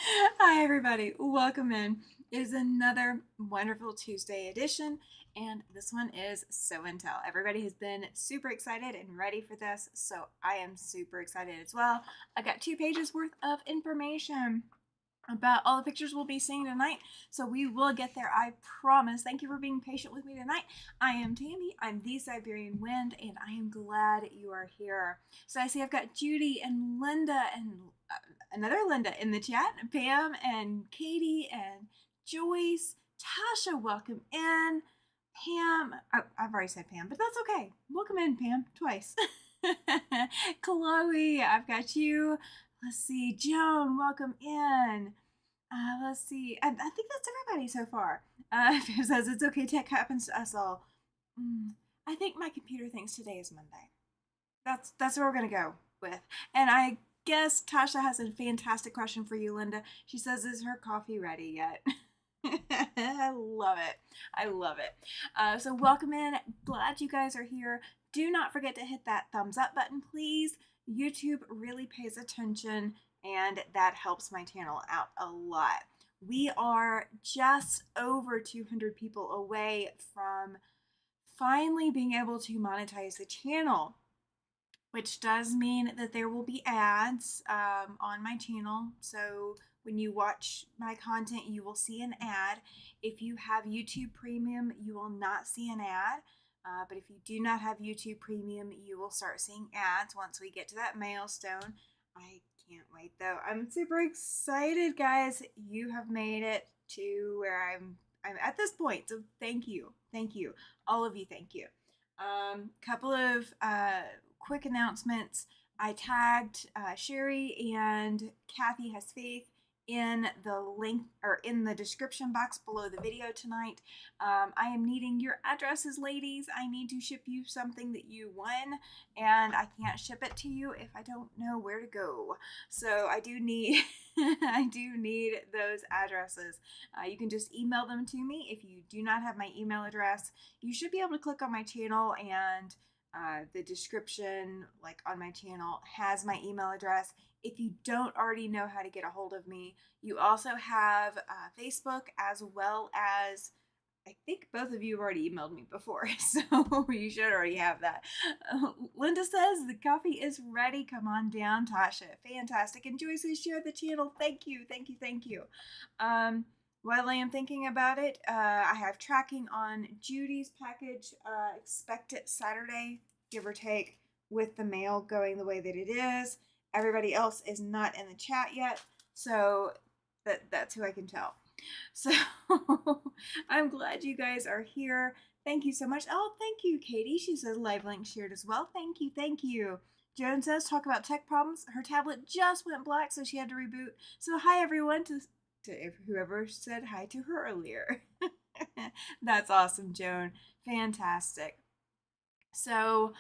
Hi, everybody. Welcome in. It is another wonderful Tuesday edition, and this one is Show and Tell. Everybody has been super excited and ready for this, so I am super excited as well. I got 2 pages worth of information about all the pictures we'll be seeing tonight. So we will get there, I promise. Thank you for being patient with me tonight. I am Tammy. I'm the Siberian Wind, and I am glad you are here. So I see I've got Judy and Linda and another Linda in the chat, Pam and Katie and Joyce. Tasha, welcome in. Pam, I've already said Pam, but that's okay. Welcome in, Pam, twice. Chloe, I've got you. Let's see, Joan, welcome in. Let's see, I think that's everybody so far. Pam says it's okay, tech happens to us all. I think my computer thinks today is Monday. That's what we're gonna go with. And I guess Tasha has a fantastic question for you, Linda. She says, "Is her coffee ready yet?" I love it. I love it. So welcome in. Glad you guys are here. Do not forget to hit that thumbs up button, please. YouTube really pays attention, and that helps my channel out a lot. We are just over 200 people away from finally being able to monetize the channel, which does mean that there will be ads on my channel. So when you watch my content, you will see an ad. If you have YouTube Premium, you will not see an ad. But if you do not have YouTube Premium, you will start seeing ads once we get to that milestone. I can't wait though. I'm super excited, guys. You have made it to where I'm at this point. So thank you. Thank you. All of you, thank you. Couple of quick announcements. I tagged Sherry and Kathy Has Faith in the link or in the description box below the video tonight. I am needing your addresses, ladies. I need to ship you something that you won, and I can't ship it to you if I don't know where to go. So I do need I do need those addresses. You can just email them to me. If you do not have my email address, you should be able to click on my channel, and the description, like on my channel, has my email address. If you don't already know how to get a hold of me, you also have Facebook, as well as I think both of you have already emailed me before, so you should already have that. Linda says the coffee is ready. Come on down, Tasha. Fantastic. And Joyce has shared the channel. Thank you, thank you, thank you. While I am thinking about it, I have tracking on Judy's package. Expect it Saturday, give or take, with the mail going the way that it is. Everybody else is not in the chat yet, so that's who I can tell. So I'm glad you guys are here. Thank you so much. Oh, thank you, Katie. She says live link shared as well. Thank you, thank you. Joan says talk about tech problems. Her tablet just went black, so she had to reboot. So hi everyone to whoever said hi to her earlier. That's awesome, Joan. Fantastic. So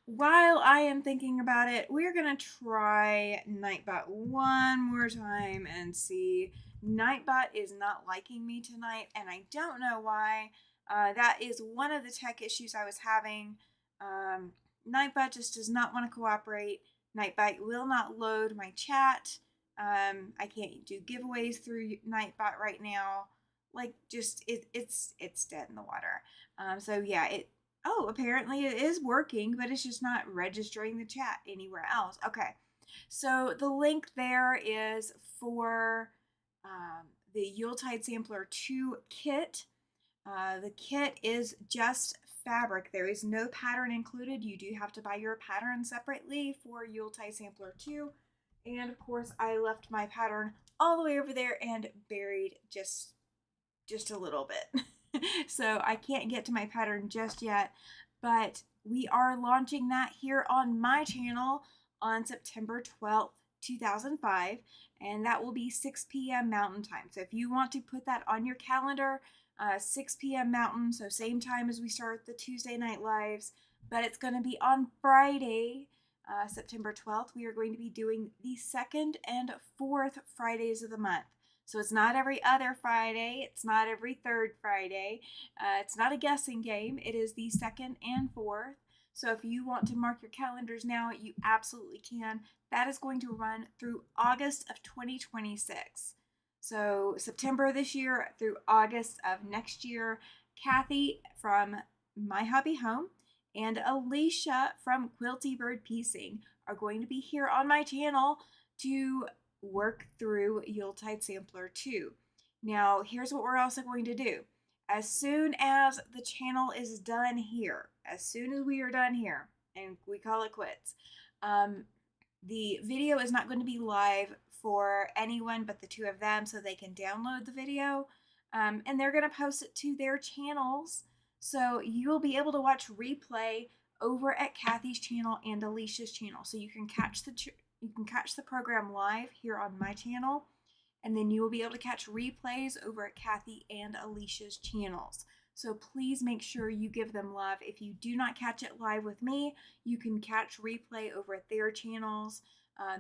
while I am thinking about it, we're going to try Nightbot one more time and see. Nightbot is not liking me tonight, and I don't know why. That is one of the tech issues I was having. Nightbot just does not want to cooperate. Nightbot will not load my chat. I can't do giveaways through Nightbot right now. Like, just it's dead in the water. So yeah, apparently it is working, but it's just not registering the chat anywhere else. Okay, so the link there is for the Yuletide Sampler 2 kit. The kit is just fabric. There is no pattern included. You do have to buy your pattern separately for Yuletide Sampler 2. And of course, I left my pattern all the way over there and buried just a little bit. So I can't get to my pattern just yet, but we are launching that here on my channel on September 12th, 2005, and that will be 6 p.m. Mountain Time. So if you want to put that on your calendar, 6 p.m. Mountain, so same time as we start the Tuesday night lives, but it's going to be on Friday, September 12th. We are going to be doing the second and fourth Fridays of the month. So it's not every other Friday. It's not every third Friday. It's not a guessing game. It is the second and fourth. So if you want to mark your calendars now, you absolutely can. That is going to run through August of 2026. So September this year through August of next year, Kathy from My Hobby Home and Alicia from Quilty Bird Piecing are going to be here on my channel to work through Yuletide Sampler 2. Now, here's what we're also going to do. As soon as the channel is done here, as soon as we are done here, and we call it quits, the video is not going to be live for anyone but the two of them, so they can download the video, and they're going to post it to their channels, so you will be able to watch replay over at Kathy's channel and Alicia's channel. So you can catch the program live here on my channel, and then you will be able to catch replays over at Kathy and Alicia's channels. So please make sure you give them love. If you do not catch it live with me, you can catch replay over at their channels.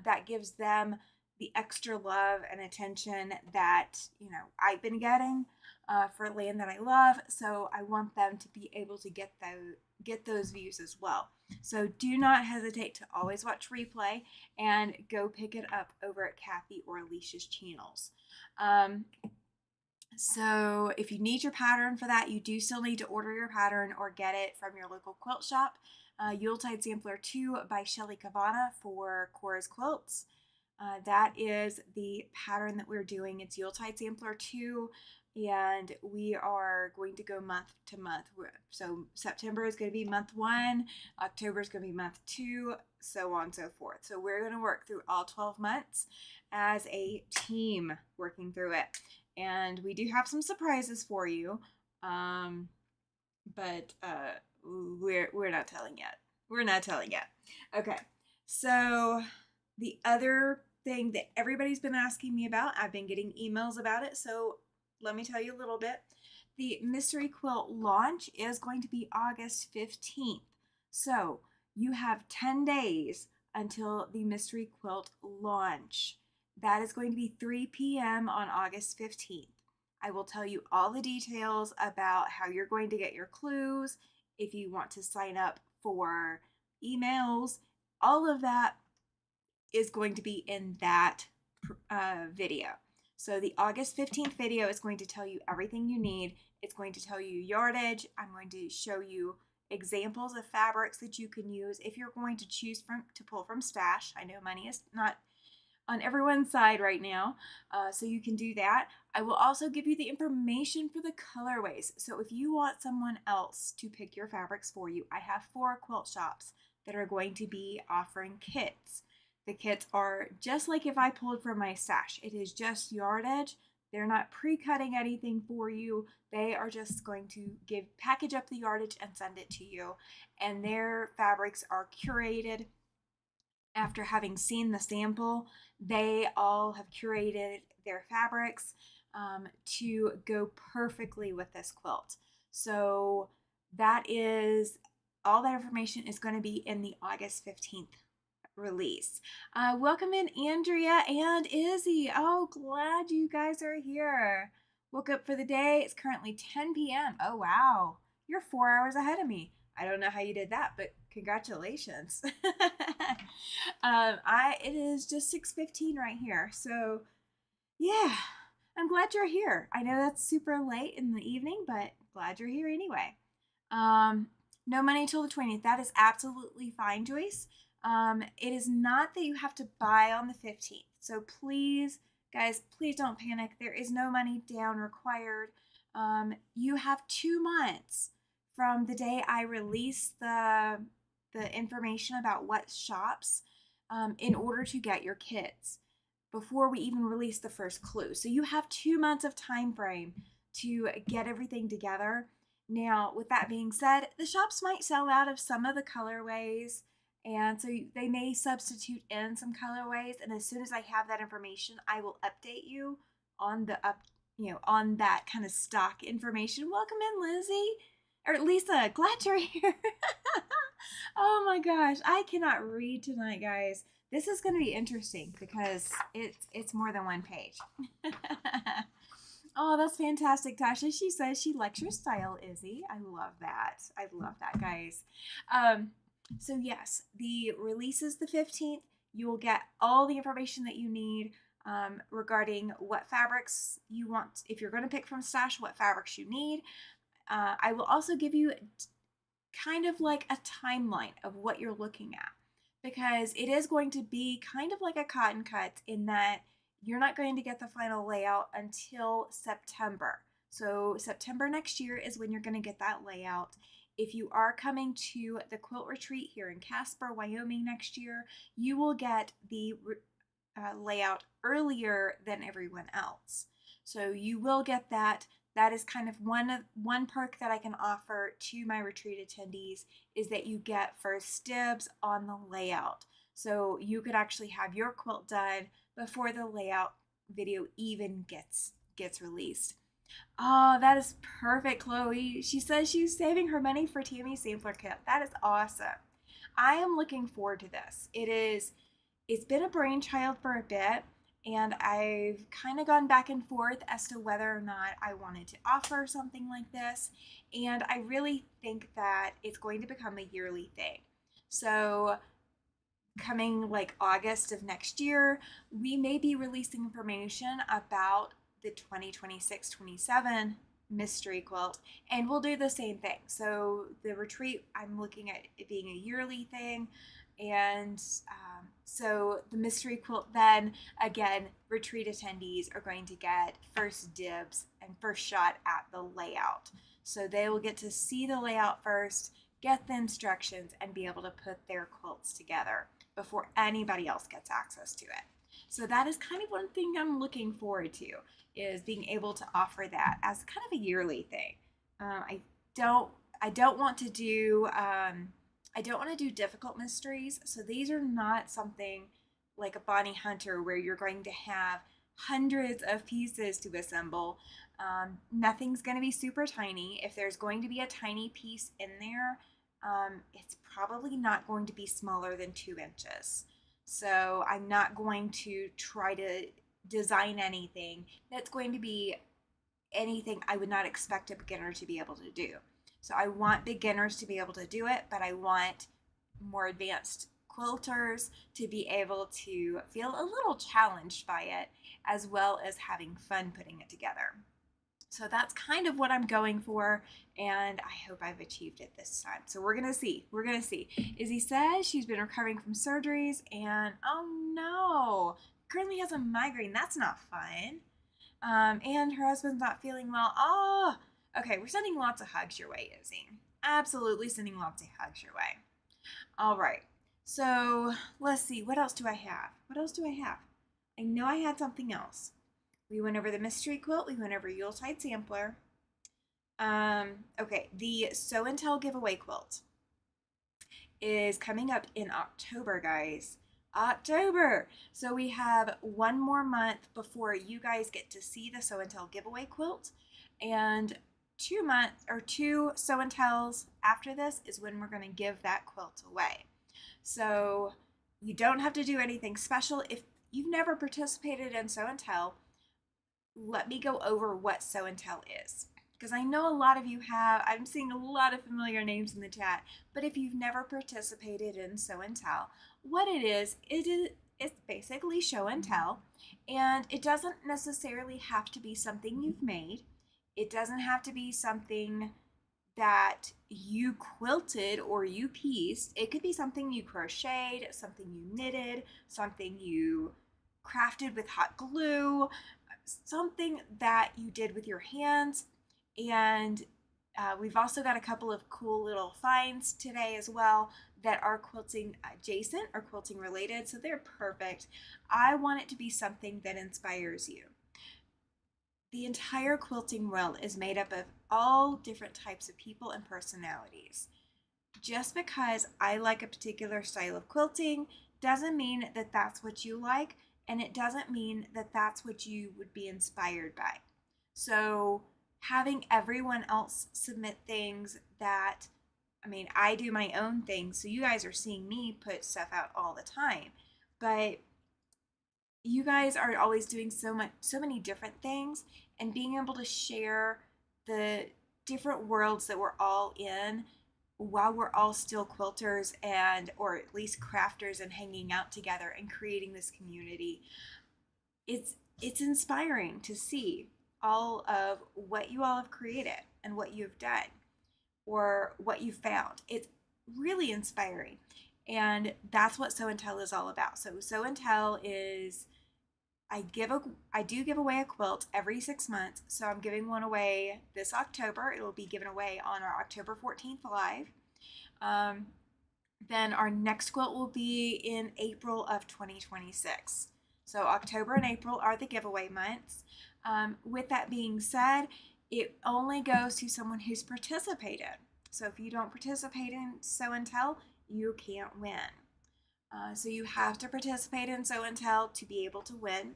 That gives them the extra love and attention that, I've been getting for land that I love. So I want them to be able to get those views as well. So do not hesitate to always watch replay and go pick it up over at Kathy or Alicia's channels. So if you need your pattern for that, you do still need to order your pattern or get it from your local quilt shop. Yuletide Sampler 2 by Shelly Kavana for Cora's Quilts. That is the pattern that we're doing. It's Yuletide Sampler 2, and we are going to go month to month. So September is going to be month 1, October is going to be month 2, so on and so forth. So we're going to work through all 12 months as a team working through it. And we do have some surprises for you, but we're not telling yet. We're not telling yet. Okay, so the other thing that everybody's been asking me about, I've been getting emails about it, so let me tell you a little bit. The Mystery Quilt launch is going to be August 15th. So you have 10 days until the Mystery Quilt launch. That is going to be 3 p.m. on August 15th. I will tell you all the details about how you're going to get your clues, if you want to sign up for emails. All of that is going to be in that video. So the August 15th video is going to tell you everything you need. It's going to tell you yardage. I'm going to show you examples of fabrics that you can use if you're going to choose to pull from stash. I know money is not on everyone's side right now, so you can do that. I will also give you the information for the colorways. So if you want someone else to pick your fabrics for you, I have 4 quilt shops that are going to be offering kits. The kits are just like if I pulled from my stash. It is just yardage. They're not pre-cutting anything for you. They are just going to package up the yardage and send it to you. And their fabrics are curated. After having seen the sample, they all have curated their fabrics to go perfectly with this quilt. So that is all that information is going to be in the August 15th release. Welcome in Andrea and Izzy. Oh, glad you guys are here. Woke up for the day. It's currently 10 p.m. Oh, wow. You're 4 hours ahead of me. I don't know how you did that, but congratulations. It is just 6:15 right here. So yeah, I'm glad you're here. I know that's super late in the evening, but glad you're here anyway. No money till the 20th. That is absolutely fine, Joyce. It is not that you have to buy on the 15th. So please, guys, please don't panic. There is no money down required. You have 2 months from the day I release the information about what shops in order to get your kits before we even release the first clue. So you have 2 months of time frame to get everything together. Now, with that being said, the shops might sell out of some of the colorways, and so they may substitute in some colorways. And as soon as I have that information, I will update you on on that kind of stock information. Welcome in, Lizzie. Or Lisa, glad you're here. Oh my gosh, I cannot read tonight, guys. This is going to be interesting because it's more than 1 page. Oh, that's fantastic, Tasha. She says she likes your style, Izzy. I love that. I love that, guys. So yes, the release is the 15th. You will get all the information that you need. regarding what fabrics you want. If you're going to pick from stash, what fabrics you need. I will also give you kind of like a timeline of what you're looking at, because it is going to be kind of like a cotton cut in that you're not going to get the final layout until September. So September next year is when you're going to get that layout. If you are coming to the quilt retreat here in Casper, Wyoming next year, you will get the layout earlier than everyone else. So you will get that. That is kind of one perk that I can offer to my retreat attendees, is that you get first dibs on the layout. So you could actually have your quilt done before the layout video even gets released. Oh, that is perfect, Chloe. She says she's saving her money for Tammy's sampler kit. That is awesome. I am looking forward to this. It's been a brainchild for a bit, and I've kind of gone back and forth as to whether or not I wanted to offer something like this. And I really think that it's going to become a yearly thing. So coming like August of next year, we may be releasing information about the 2026-27 mystery quilt, and we'll do the same thing. So the retreat, I'm looking at it being a yearly thing, and so the mystery quilt, then again, retreat attendees are going to get first dibs and first shot at the layout. So they will get to see the layout first, get the instructions, and be able to put their quilts together before anybody else gets access to it. So that is kind of one thing I'm looking forward to, is being able to offer that as kind of a yearly thing. I don't want to do difficult mysteries. So these are not something like a Bonnie Hunter where you're going to have hundreds of pieces to assemble. Nothing's going to be super tiny. If there's going to be a tiny piece in there, it's probably not going to be smaller than 2 inches. So I'm not going to try to design anything that's going to be anything I would not expect a beginner to be able to do. So I want beginners to be able to do it, but I want more advanced quilters to be able to feel a little challenged by it, as well as having fun putting it together. So that's kind of what I'm going for, and I hope I've achieved it this time. So we're going to see. We're going to see. Izzy says she's been recovering from surgeries, and oh no, currently has a migraine. That's not fun. And her husband's not feeling well. Oh, okay, we're sending lots of hugs your way, Izzy. Absolutely sending lots of hugs your way. All right. So let's see. What else do I have? What else do I have? I know I had something else. We went over the mystery quilt. We went over Yuletide Sampler. Okay, the Sew and Tell giveaway quilt is coming up in October, guys. October. So we have one more month before you guys get to see the Sew and Tell giveaway quilt, and 2 months or 2 Sew and Tells after this is when we're going to give that quilt away. So you don't have to do anything special. If you've never participated in Sew and Tell, let me go over what Sew and Tell is, because I know a lot of you have. I'm seeing a lot of familiar names in the chat, but if you've never participated in Sew and Tell, what it's basically show and tell, and it doesn't necessarily have to be something you've made. It doesn't have to be something that you quilted or you pieced. It could be something you crocheted, something you knitted, something you crafted with hot glue, something that you did with your hands. And we've also got a couple of cool little finds today as well that are quilting adjacent or quilting related, so they're perfect. I want it to be something that inspires you. The entire quilting world is made up of all different types of people and personalities. Just because I like a particular style of quilting doesn't mean that that's what you like, and it doesn't mean that that's what you would be inspired by. So having everyone else submit things that, I do my own thing, so you guys are seeing me put stuff out all the time, but you guys are always doing so many different things, and being able to share the different worlds that we're all in while we're all still quilters or at least crafters and hanging out together and creating this community. it's inspiring to see all of what you all have created and what you've done or what you found. It's really inspiring. And that's what Sew and Tell is all about. So Sew and Tell is I do give away a quilt every 6 months. So I'm giving one away this October. It will be given away on our October 14th live. Um, then our next quilt will be in April of 2026. So October and April are the giveaway months. With that being said, it only goes to someone who's participated. So if you don't participate in Sew and Tell, you can't win. So you have to participate in Sew and Tell to be able to win.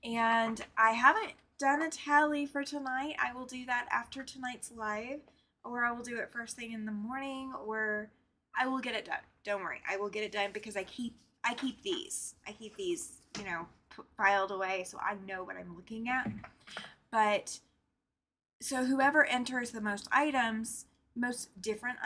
And I haven't done a tally for tonight. I will do that after tonight's live, or I will do it first thing in the morning, or I will get it done. Don't worry, I will get it done because I keep these. I keep these, filed away so I know what I'm looking at. But so whoever enters the most items, most different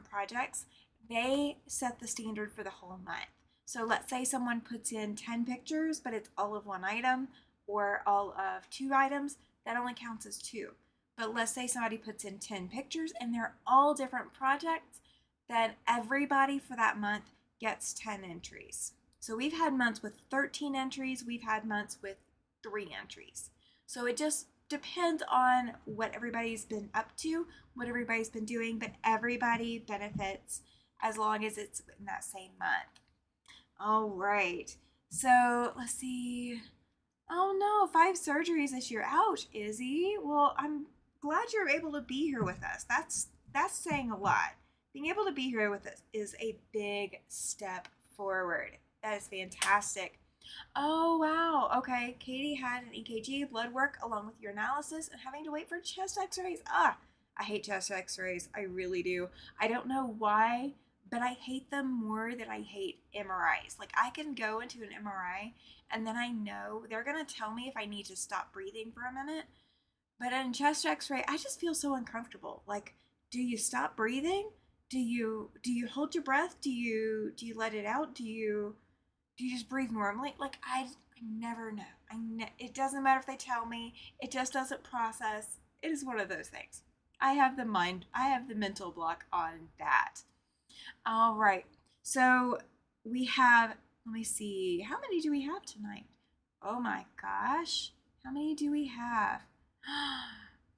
projects, they set the standard for the whole month. So let's say someone puts in 10 pictures, but it's all of one item or all of 2 items, that only counts as 2. But let's say somebody puts in 10 pictures and they're all different projects, then everybody for that month gets 10 entries. So we've had months with 13 entries, we've had months with 3 entries. So it just depends on what everybody's been up to, what everybody's been doing, but everybody benefits as long as it's in that same month. All right. So let's see. Oh no, 5 surgeries this year. Ouch, Izzy. Well, I'm glad you're able to be here with us. That's saying a lot. Being able to be here with us is a big step forward. That is fantastic. Oh wow. Okay. Katie had an EKG, blood work, along with your analysis, and having to wait for chest X-rays. I hate chest X-rays. I really do. I don't know why, but I hate them more than I hate MRIs. Like I can go into an MRI and then I know they're gonna tell me if I need to stop breathing for a minute. But in chest X-ray, I just feel so uncomfortable. Like, do you stop breathing? Do you hold your breath? Do you let it out? Do you just breathe normally? Like I never know. It doesn't matter if they tell me. It just doesn't process. It is one of those things. I have the mental block on that. All right. So we have, let me see, how many do we have tonight? Oh my gosh. How many do we have?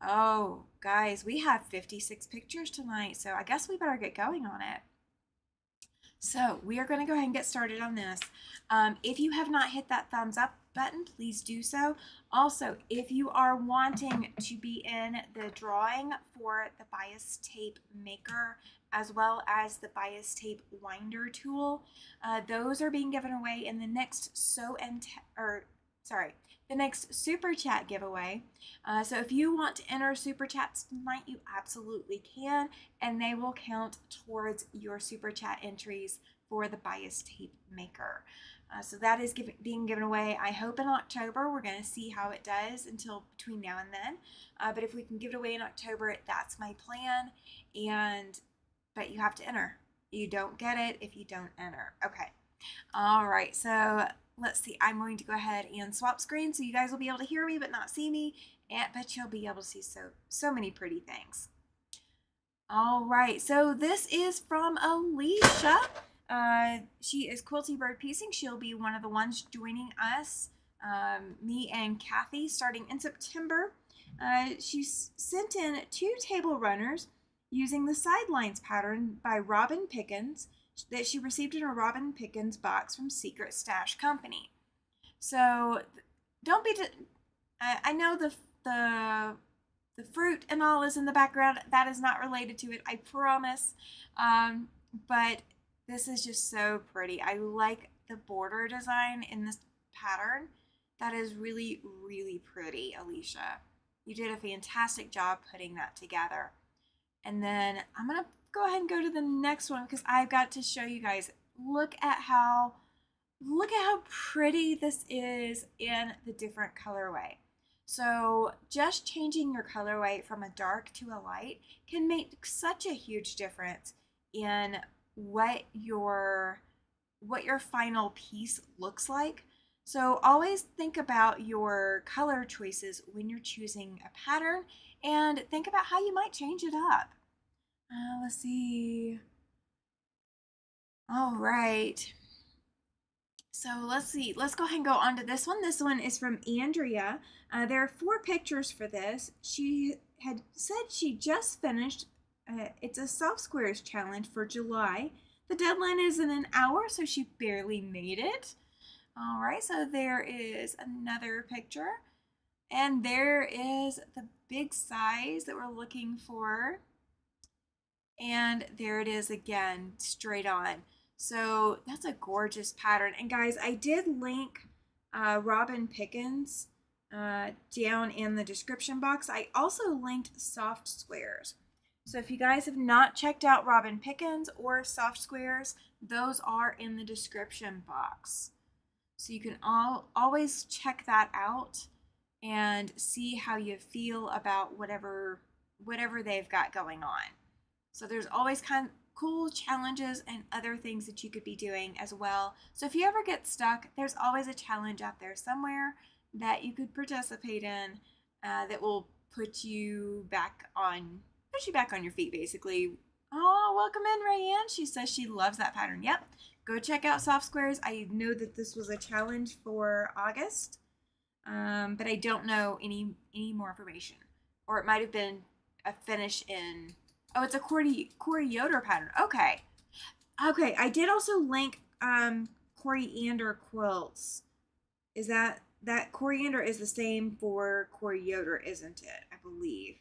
Oh, guys, we have 56 pictures tonight. So I guess we better get going on it. So we are going to go ahead and get started on this. If you have not hit that thumbs up button, please do so. Also, if you are wanting to be in the drawing for the bias tape maker as well as the bias tape winder tool, those are being given away in the next the next super chat giveaway. So if you want to enter super chats tonight, you absolutely can, and they will count towards your super chat entries for the bias tape maker. So that is being given away. I hope in October. We're going to see how it does until between now and then. But if we can give it away in October, that's my plan. But you have to enter. You don't get it if you don't enter. Okay. All right. So let's see. I'm going to go ahead and swap screens so you guys will be able to hear me but not see me. But you'll be able to see so many pretty things. All right. So this is from Alicia. She is Quilty Bird Piecing. She'll be one of the ones joining us, me and Kathy, starting in September. She's sent in 2 table runners using the Sidelines pattern by Robin Pickens that she received in a Robin Pickens box from Secret Stash Company. So don't be. I know the fruit and all is in the background. That is not related to it. I promise. But this is just so pretty. I like the border design in this pattern. That is really, really pretty, Alicia. You did a fantastic job putting that together. And then I'm going to go ahead and go to the next one because I've got to show you guys. Look at how pretty this is in the different colorway. So just changing your colorway from a dark to a light can make such a huge difference in what your final piece looks like. So always think about your color choices when you're choosing a pattern and think about how you might change it up. Let's see. All right. So let's see. Let's go ahead and go on to this one. This one is from Andrea. There are 4 pictures for this. She had said she just finished. It's a soft squares challenge for July. The deadline is in an hour, so she barely made it. All right, so there is another picture. And there is the big size that we're looking for. And there it is again, straight on. So that's a gorgeous pattern. And guys, I did link Robin Pickens down in the description box. I also linked Soft Squares. So if you guys have not checked out Robin Pickens or Soft Squares, those are in the description box. So you can always check that out and see how you feel about whatever they've got going on. So there's always kind of cool challenges and other things that you could be doing as well. So if you ever get stuck, there's always a challenge out there somewhere that you could participate in that will put you back on your feet, basically. Oh, welcome in, Rayanne. She says she loves that pattern. Yep. Go check out Soft Squares. I know that this was a challenge for August, but I don't know any more information. Or it might have been a finish in. Oh, it's a Corey Yoder pattern. Okay. Okay, I did also link coriander quilts. Is that coriander is the same for Corey Yoder, isn't it? I believe.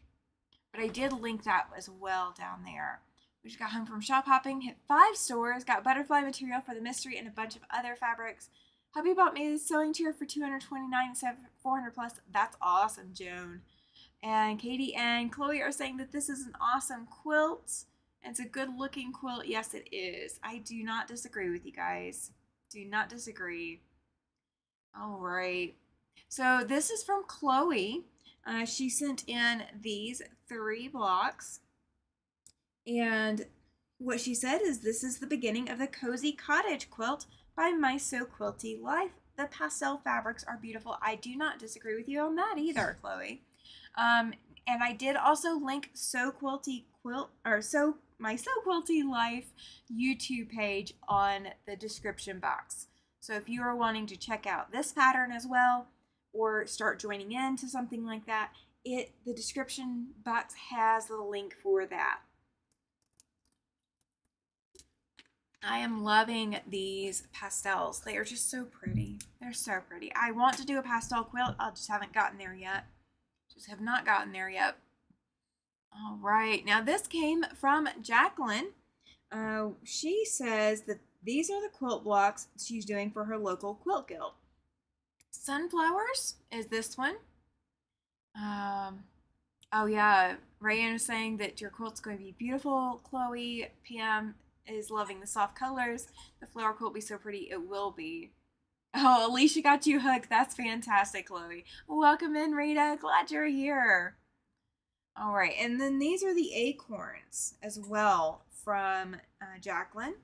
But I did link that as well down there. We just got home from shop hopping, hit 5 stores, got butterfly material for the mystery and a bunch of other fabrics. Hubby bought me this sewing chair for $229 instead of $400 plus. That's awesome, Joan. And Katie and Chloe are saying that this is an awesome quilt. It's a good looking quilt. Yes, it is. I do not disagree with you guys. Do not disagree. All right. So this is from Chloe. She sent in these 3 blocks. And what she said is this is the beginning of the Cozy Cottage quilt by My So Quilty Life. The pastel fabrics are beautiful. I do not disagree with you on that either, Chloe. And I did also link So Quilty Quilt or My So Quilty Life YouTube page on the description box. So if you are wanting to check out this pattern as well or start joining in to something like that, the description box has the link for that. I am loving these pastels. They are just so pretty. They're so pretty. I want to do a pastel quilt. I just haven't gotten there yet. Just have not gotten there yet. All right. Now this came from Jacqueline. She says that these are the quilt blocks she's doing for her local quilt guild. Sunflowers is this one. Oh yeah, Rayanne was saying that your quilt's going to be beautiful. Chloe, Pam is loving the soft colors. The flower quilt will be so pretty. It will be. Oh, Alicia got you hooked. That's fantastic, Chloe. Welcome in, Rita. Glad you're here. All right, and then these are the acorns as well from Jacqueline.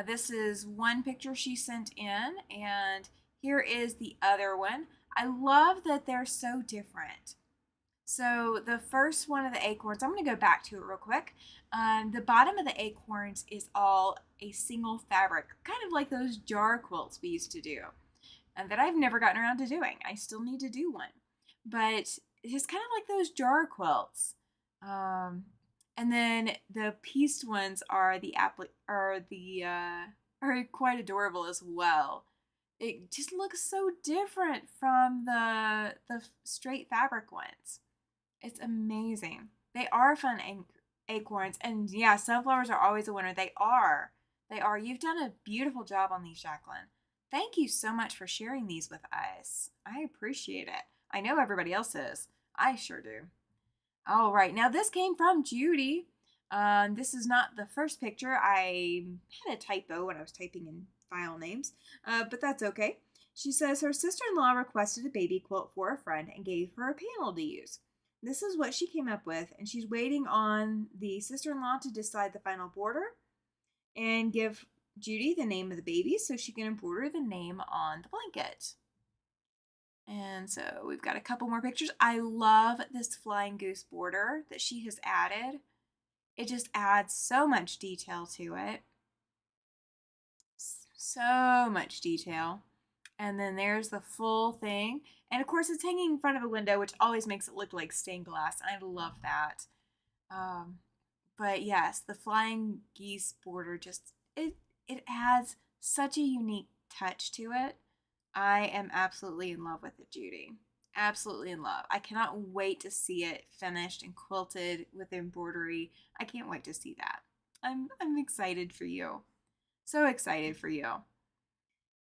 This is one picture she sent in, and here is the other one. I love that they're so different. So the first one of the acorns, I'm going to go back to it real quick. The bottom of the acorns is all a single fabric, kind of like those jar quilts we used to do, and that I've never gotten around to doing. I still need to do one, but it's kind of like those jar quilts. And then the pieced ones are are quite adorable as well. It just looks so different from the straight fabric ones. It's amazing. They are fun acorns. And yeah, sunflowers are always a winner. They are. They are. You've done a beautiful job on these, Jacqueline. Thank you so much for sharing these with us. I appreciate it. I know everybody else is. I sure do. All right. Now this came from Judy. This is not the first picture. I had a typo when I was typing in file names, but that's okay. She says her sister-in-law requested a baby quilt for a friend and gave her a panel to use. This is what she came up with, and she's waiting on the sister-in-law to decide the final border and give Judy the name of the baby so she can embroider the name on the blanket. And so we've got a couple more pictures. I love this flying goose border that she has added. It just adds so much detail to it. So much detail. And then there's the full thing. And of course it's hanging in front of a window, which always makes it look like stained glass. I love that. But yes, the flying geese border just, it adds such a unique touch to it. I am absolutely in love with it, Judy. Absolutely in love. I cannot wait to see it finished and quilted with embroidery. I can't wait to see that. I'm excited for you. So excited for you.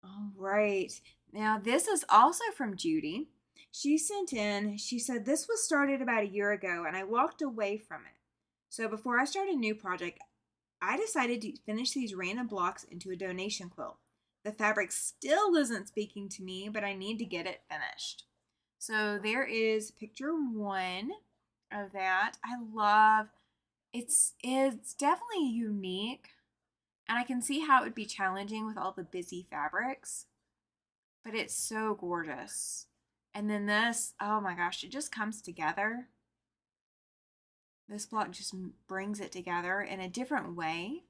All right. Now this is also from Judy. She sent in, she said, this was started about a year ago and I walked away from it. So before I start a new project, I decided to finish these random blocks into a donation quilt. The fabric still isn't speaking to me, but I need to get it finished. So there is picture 1 of that. I love it's definitely unique, and I can see how it would be challenging with all the busy fabrics, but it's so gorgeous. And then this, oh my gosh, it just comes together. This block just brings it together in a different way.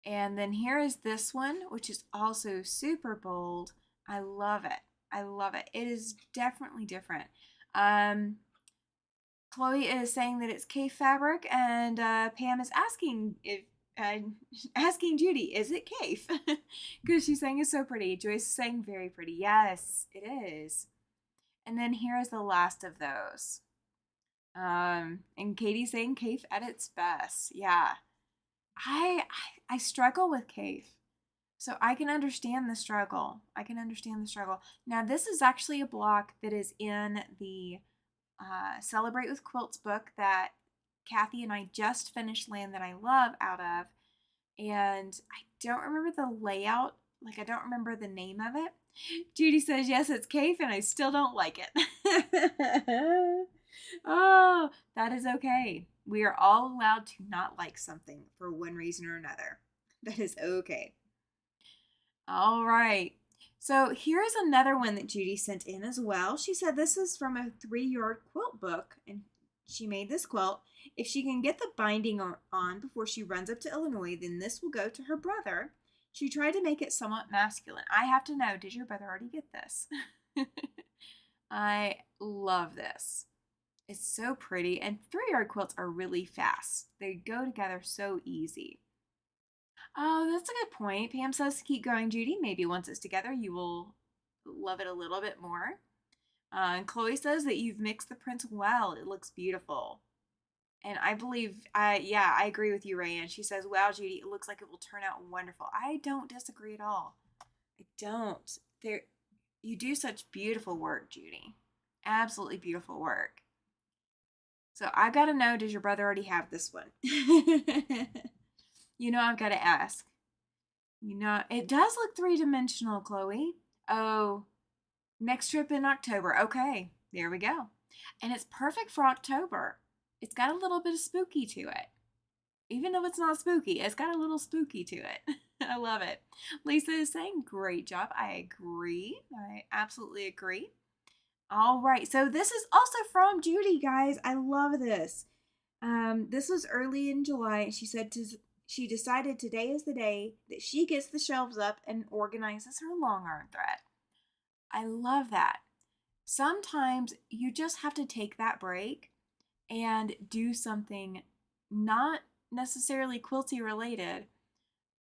And then here is this one, which is also super bold. I love it. I love it. It is definitely different. Chloe is saying that it's Kaffe fabric, and Pam is asking if asking Judy, is it Kaffe? Because she's saying it's so pretty. Joyce is saying very pretty. Yes, it is. And then here is the last of those. And Katie's saying Kaffe at its best. Yeah. I struggle with Kaffe. So I can understand the struggle. I can understand the struggle. Now this is actually a block that is in the Celebrate with Quilts book that Kathy and I just finished Land That I Love out of. And I don't remember the layout. Like, I don't remember the name of it. Judy says, yes, it's Kaffe, and I still don't like it. Oh, that is okay. We are all allowed to not like something for one reason or another. That is okay. All right. So here's another one that Judy sent in as well. She said this is from a 3-yard quilt book, and she made this quilt. If she can get the binding on before she runs up to Illinois, then this will go to her brother. She tried to make it somewhat masculine. I have to know, did your brother already get this? I love this. It's so pretty, and 3-yard quilts are really fast. They go together so easy. Oh, that's a good point. Pam says keep going, Judy. Maybe once it's together, you will love it a little bit more. And Chloe says that you've mixed the prints well. It looks beautiful. And I believe, yeah, I agree with you, Rayanne. She says, wow, Judy, it looks like it will turn out wonderful. I don't disagree at all. I don't. You do such beautiful work, Judy. Absolutely beautiful work. So I've got to know, does your brother already have this one? You know, I've got to ask. You know, it does look 3-dimensional, Chloe. Oh, next trip in October. Okay, there we go. And it's perfect for October. It's got a little bit of spooky to it. Even though it's not spooky, it's got a little spooky to it. I love it. Lisa is saying, great job. I agree. I absolutely agree. All right, so this is also from Judy, guys. I love this. This was early in July. She said she decided today is the day that she gets the shelves up and organizes her long arm thread. I love that. Sometimes you just have to take that break and do something not necessarily quilty related.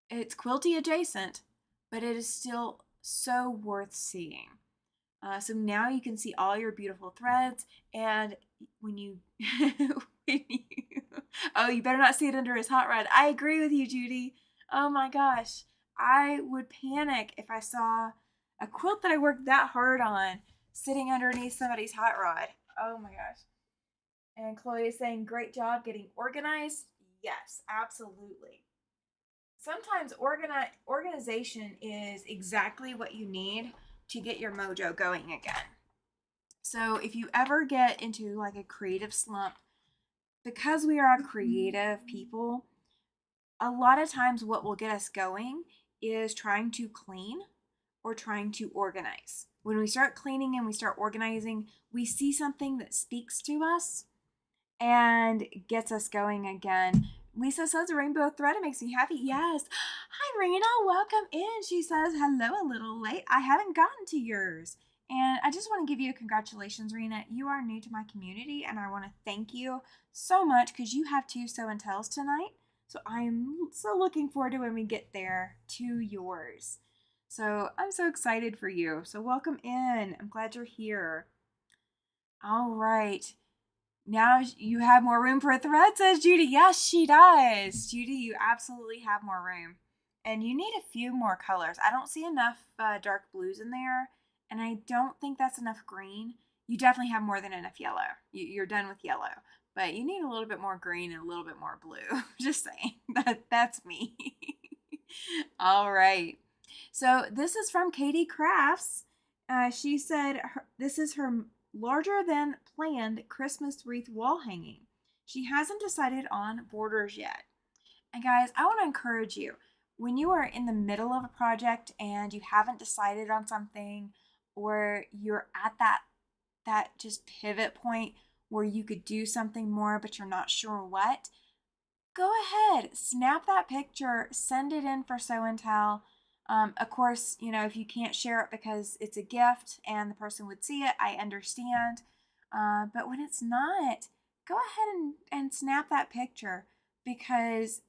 It's quilty adjacent, but it is still so worth seeing. So now you can see all your beautiful threads, and when you, oh, you better not see it under his hot rod. I agree with you, Judy. Oh my gosh, I would panic if I saw a quilt that I worked that hard on sitting underneath somebody's hot rod. Oh my gosh. And Chloe is saying, great job getting organized. Yes, absolutely. Sometimes organization is exactly what you need to get your mojo going again. So if you ever get into like a creative slump, because we are creative people, A lot of times what will get us going is trying to clean or trying to organize. When we start cleaning and we start organizing, we see something that speaks to us and gets us going again. Lisa says rainbow thread, it makes me happy. Yes. Hi, Rena. Welcome in. She says, hello, a little late. I haven't gotten to yours. And I just want to give you a congratulations, Rena. You are new to my community, and I want to thank you so much because you have 2 show and tells tonight. So I'm so looking forward to when we get there to yours. So I'm so excited for you. So welcome in. I'm glad you're here. All right. Now you have more room for a thread, says Judy. Yes, she does. Judy, you absolutely have more room. And you need a few more colors. I don't see enough dark blues in there, and I don't think that's enough green. You definitely have more than enough yellow. You're done with yellow, but you need a little bit more green and a little bit more blue. Just saying. That's me. All right. So this is from Katie Crafts. She said this is her larger than planned Christmas wreath wall hanging. She hasn't decided on borders yet. And guys, I want to encourage you, when you are in the middle of a project and you haven't decided on something, or you're at that just pivot point where you could do something more but you're not sure what, go ahead, snap that picture, send it in for show and tell. Of course, if you can't share it because it's a gift and the person would see it, I understand. But when it's not, go ahead and snap that picture because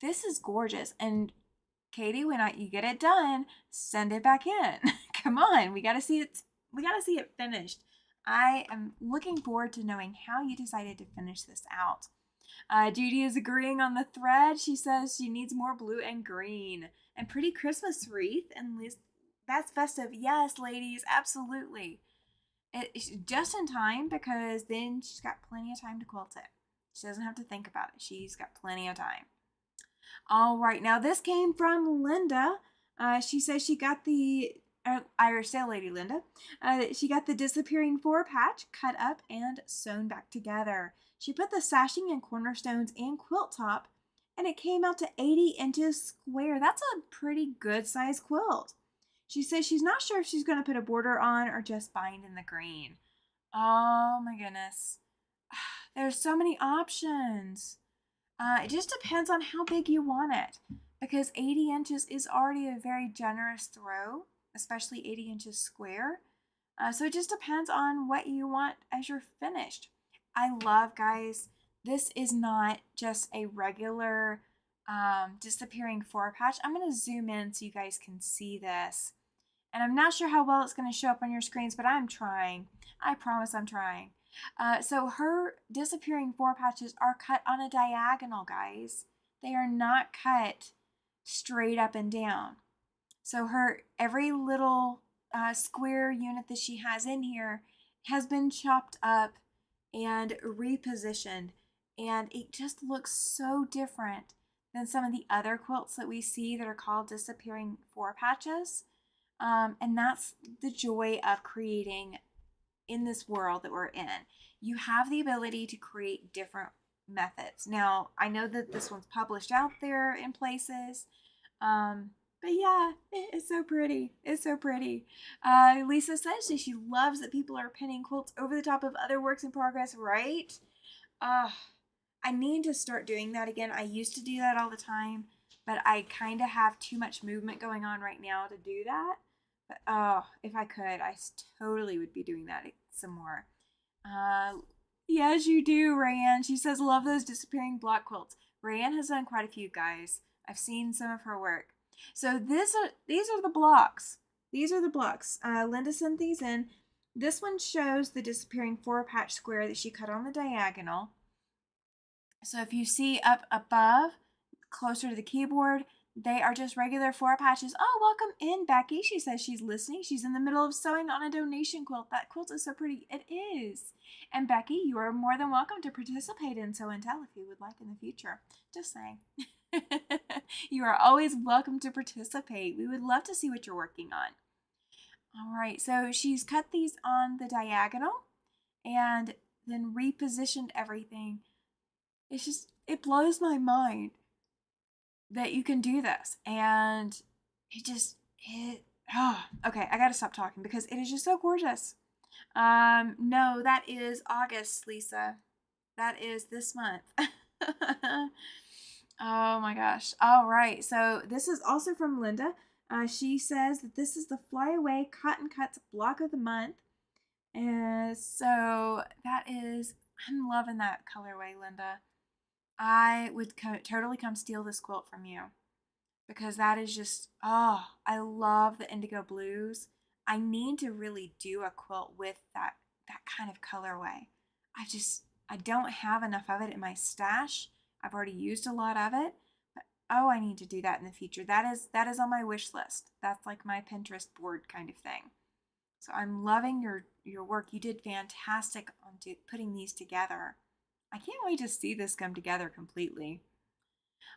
this is gorgeous. And Katie, when you get it done, send it back in. Come on, we got to see it. We got to see it finished. I am looking forward to knowing how you decided to finish this out. Judy is agreeing on the thread. She says she needs more blue and green. And pretty Christmas wreath. And that's festive. Yes, ladies, absolutely. It's just in time because then she's got plenty of time to quilt it. She doesn't have to think about it. She's got plenty of time. All right, now this came from Linda. She says she got the Irish Sail Lady Linda. She got the disappearing 4 patch cut up and sewn back together. She put the sashing and cornerstones and quilt top, and it came out to 80 inches square. That's a pretty good size quilt. She says she's not sure if she's going to put a border on or just bind in the green. Oh my goodness. There's so many options. It just depends on how big you want it because 80 inches is already a very generous throw, especially 80 inches square. So it just depends on what you want as you're finished. I love, guys, this is not just a regular disappearing 4 patch. I'm going to zoom in so you guys can see this. And I'm not sure how well it's going to show up on your screens, but I'm trying. I promise I'm trying. So her disappearing 4 patches are cut on a diagonal, guys. They are not cut straight up and down. So her every little square unit that she has in here has been chopped up and repositioned, and it just looks so different than some of the other quilts that we see that are called disappearing 4 patches. And that's the joy of creating in this world that we're in. You have the ability to create different methods. Now, I know that this one's published out there in places, but yeah, it's so pretty. It's so pretty. Lisa says that she loves that people are pinning quilts over the top of other works in progress, right? I need to start doing that again. I used to do that all the time, but I kind of have too much movement going on right now to do that. But if I could, I totally would be doing that some more. Yes, you do, Rayanne. She says, love those disappearing block quilts. Rayanne has done quite a few, guys. I've seen some of her work. So these are the blocks. These are the blocks. Linda sent these in. This one shows the disappearing 4 patch square that she cut on the diagonal. So if you see up above, closer to the keyboard, they are just regular 4 patches. Oh, welcome in, Becky. She says she's listening. She's in the middle of sewing on a donation quilt. That quilt is so pretty. It is. And Becky, you are more than welcome to participate in Sew and Tell if you would like in the future. Just saying. You are always welcome to participate. We would love to see what you're working on. All right, so she's cut these on the diagonal and then repositioned everything. It blows my mind. that you can do this. And it just, it, oh, okay, I gotta stop talking because it is just so gorgeous. No, that is August, Lisa. That is this month. Oh my gosh. All right. So this is also from Linda. She says that this is the Flyaway Cotton Cuts block of the month. And so that is, I'm loving that colorway, Linda. I would totally come steal this quilt from you because that is just, oh, I love the indigo blues. I need to really do a quilt with that kind of colorway. I don't have enough of it in my stash. I've already used a lot of it. But oh, I need to do that in the future. That is on my wish list. That's like my Pinterest board kind of thing. So I'm loving your work. You did fantastic on putting these together. I can't wait to see this come together completely.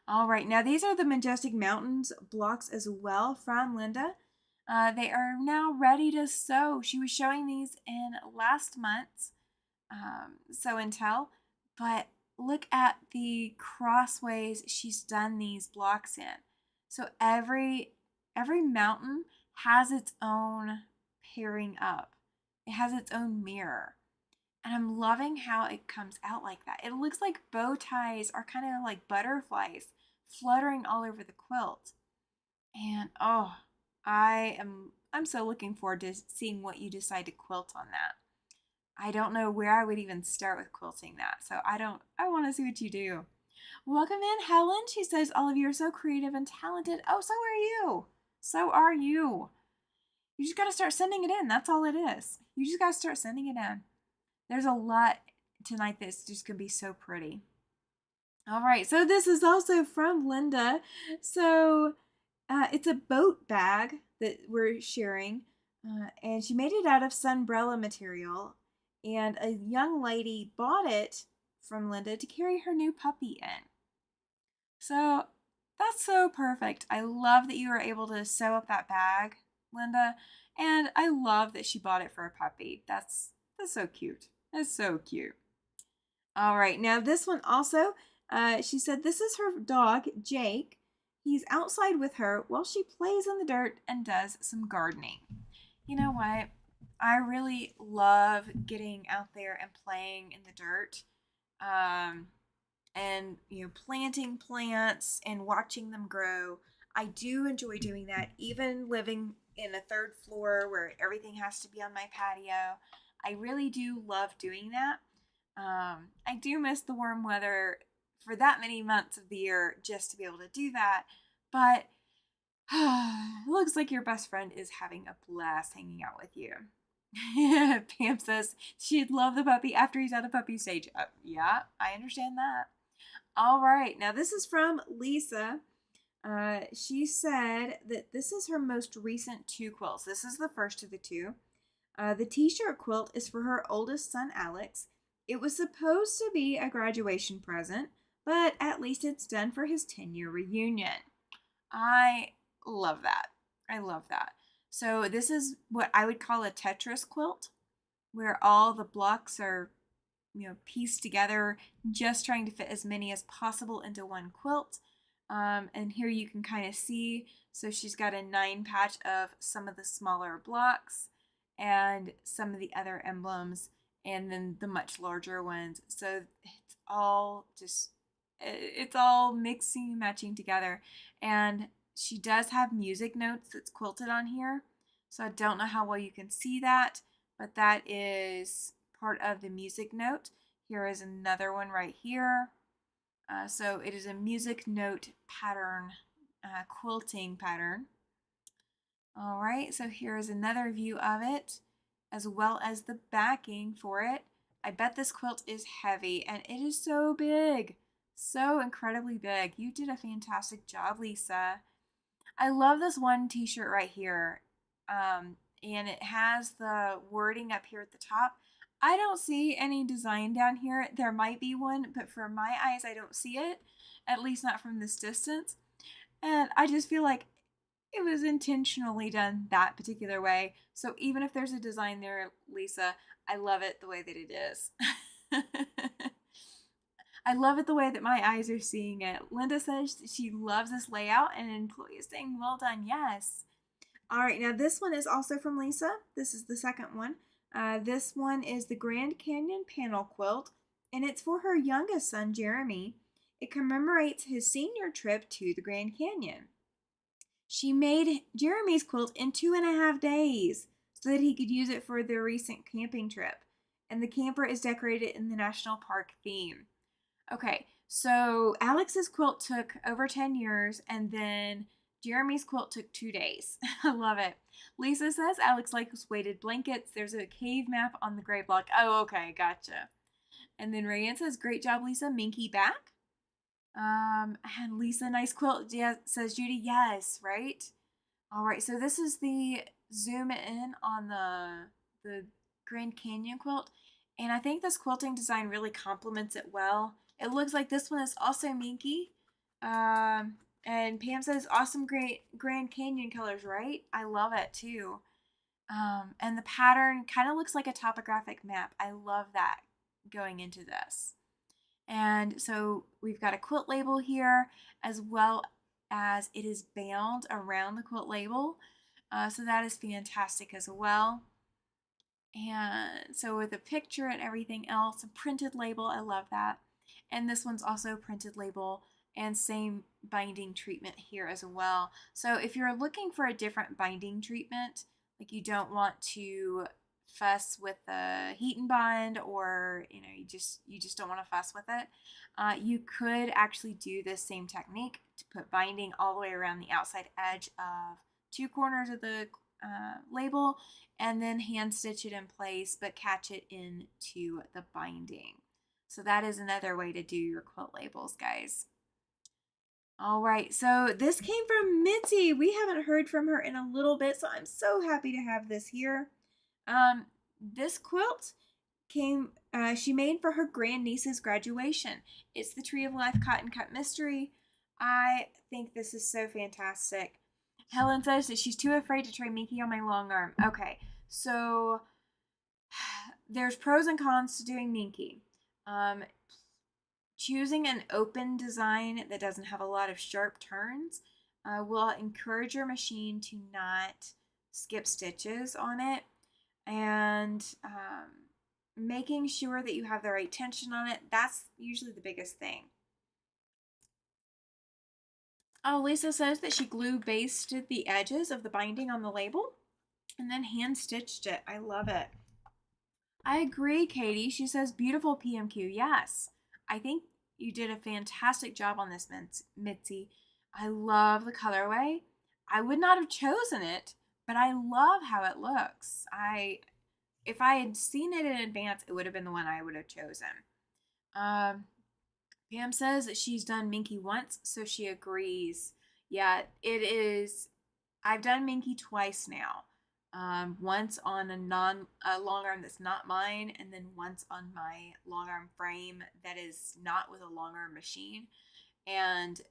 All right, now these are the Majestic Mountains blocks as well from Linda. They are now ready to sew. She was showing these in last month's Sew and Tell, but look at the crossways she's done these blocks in. So every mountain has its own pairing up. It has its own mirror. And I'm loving how it comes out like that. It looks like bow ties are kind of like butterflies fluttering all over the quilt. And oh, I'm so looking forward to seeing what you decide to quilt on that. I don't know where I would even start with quilting that. So I want to see what you do. Welcome in, Helen. She says all of you are so creative and talented. Oh, so are you. So are you. You just got to start sending it in. That's all it is. You just got to start sending it in. There's a lot tonight that's just going to be so pretty. All right, so this is also from Linda. So it's a boat bag that we're sharing, and she made it out of sunbrella material. And a young lady bought it from Linda to carry her new puppy in. So that's so perfect. I love that you were able to sew up that bag, Linda, and I love that she bought it for a puppy. That's so cute. That's so cute. All right, now this one also, she said this is her dog, Jake. He's outside with her while she plays in the dirt and does some gardening. You know what? I really love getting out there and playing in the dirt. And planting plants and watching them grow. I do enjoy doing that, even living in a third floor where everything has to be on my patio. I really do love doing that. I do miss the warm weather for that many months of the year just to be able to do that. But it looks like your best friend is having a blast hanging out with you. Pam says she'd love the puppy after he's at the puppy stage. Yeah, I understand that. All right, now this is from Lisa. She said that this is her most recent two quilts. This is the first of the two. The t-shirt quilt is for her oldest son, Alex. It was supposed to be a graduation present, but at least it's done for his 10-year reunion. I love that. I love that. So this is what I would call a Tetris quilt, where all the blocks are, pieced together, just trying to fit as many as possible into one quilt. And here you can kind of see, so she's got a 9 patch of some of the smaller blocks and some of the other emblems, and then the much larger ones. So it's all mixing and matching together. And she does have music notes that's quilted on here. So I don't know how well you can see that, but that is part of the music note. Here is another one right here. So it is a music note pattern, quilting pattern. All right, so here is another view of it, as well as the backing for it. I bet this quilt is heavy, and it is so big, so incredibly big. You did a fantastic job, Lisa. I love this one t-shirt right here, and it has the wording up here at the top. I don't see any design down here. There might be one, but for my eyes, I don't see it, at least not from this distance. And I just feel like it was intentionally done that particular way. So even if there's a design there, Lisa, I love it the way that it is. I love it the way that my eyes are seeing it. Linda says she loves this layout, and an employee is saying, well done, yes. All right, now this one is also from Lisa. This is the second one. This one is the Grand Canyon panel quilt, and it's for her youngest son, Jeremy. It commemorates his senior trip to the Grand Canyon. She made Jeremy's quilt in 2.5 days so that he could use it for their recent camping trip. And the camper is decorated in the national park theme. Okay, so Alex's quilt took over 10 years, and then Jeremy's quilt took 2 days. I love it. Lisa says Alex likes weighted blankets. There's a cave map on the gray block. Oh, okay, gotcha. And then Rayanne says, great job, Lisa. Minky back. And Lisa, nice quilt. Yeah, says Judy, yes, right? All right, so this is the zoom in on the Grand Canyon quilt. And I think this quilting design really complements it well. It looks like this one is also Minky. And Pam says, awesome, great Grand Canyon colors, right? I love it too. And the pattern kind of looks like a topographic map. I love that going into this. And so we've got a quilt label here, as well as it is bound around the quilt label. So that is fantastic as well. And so with a picture and everything else, a printed label, I love that. And this one's also a printed label and same binding treatment here as well. So if you're looking for a different binding treatment, like you don't want to fuss with the heat and bind, or you just don't want to fuss with it, you could actually do this same technique to put binding all the way around the outside edge of 2 corners of the label, and then hand stitch it in place but catch it into the binding. So that is another way to do your quilt labels, guys. All right, so this came from Mitzi. We haven't heard from her in a little bit, so I'm so happy to have this here. This quilt she made for her grandniece's graduation. It's the Tree of Life Cotton Cut Mystery. I think this is so fantastic. Helen says that she's too afraid to try Minky on my long arm. Okay, so there's pros and cons to doing Minky. Choosing an open design that doesn't have a lot of sharp turns will encourage your machine to not skip stitches on it, and making sure that you have the right tension on it, that's usually the biggest thing. Oh, Lisa says that she glue basted the edges of the binding on the label and then hand stitched it. I love it. I agree, Katie. She says beautiful PMQ. Yes, I think you did a fantastic job on this, Mitzi. I love the colorway. I would not have chosen it, but I love how it looks. If I had seen it in advance, it would have been the one I would have chosen. Pam says that she's done Minky once, so she agrees. Yeah, it is. I've done Minky twice now. Once on a long arm that's not mine, and then once on my long arm frame that is not with a long arm machine. And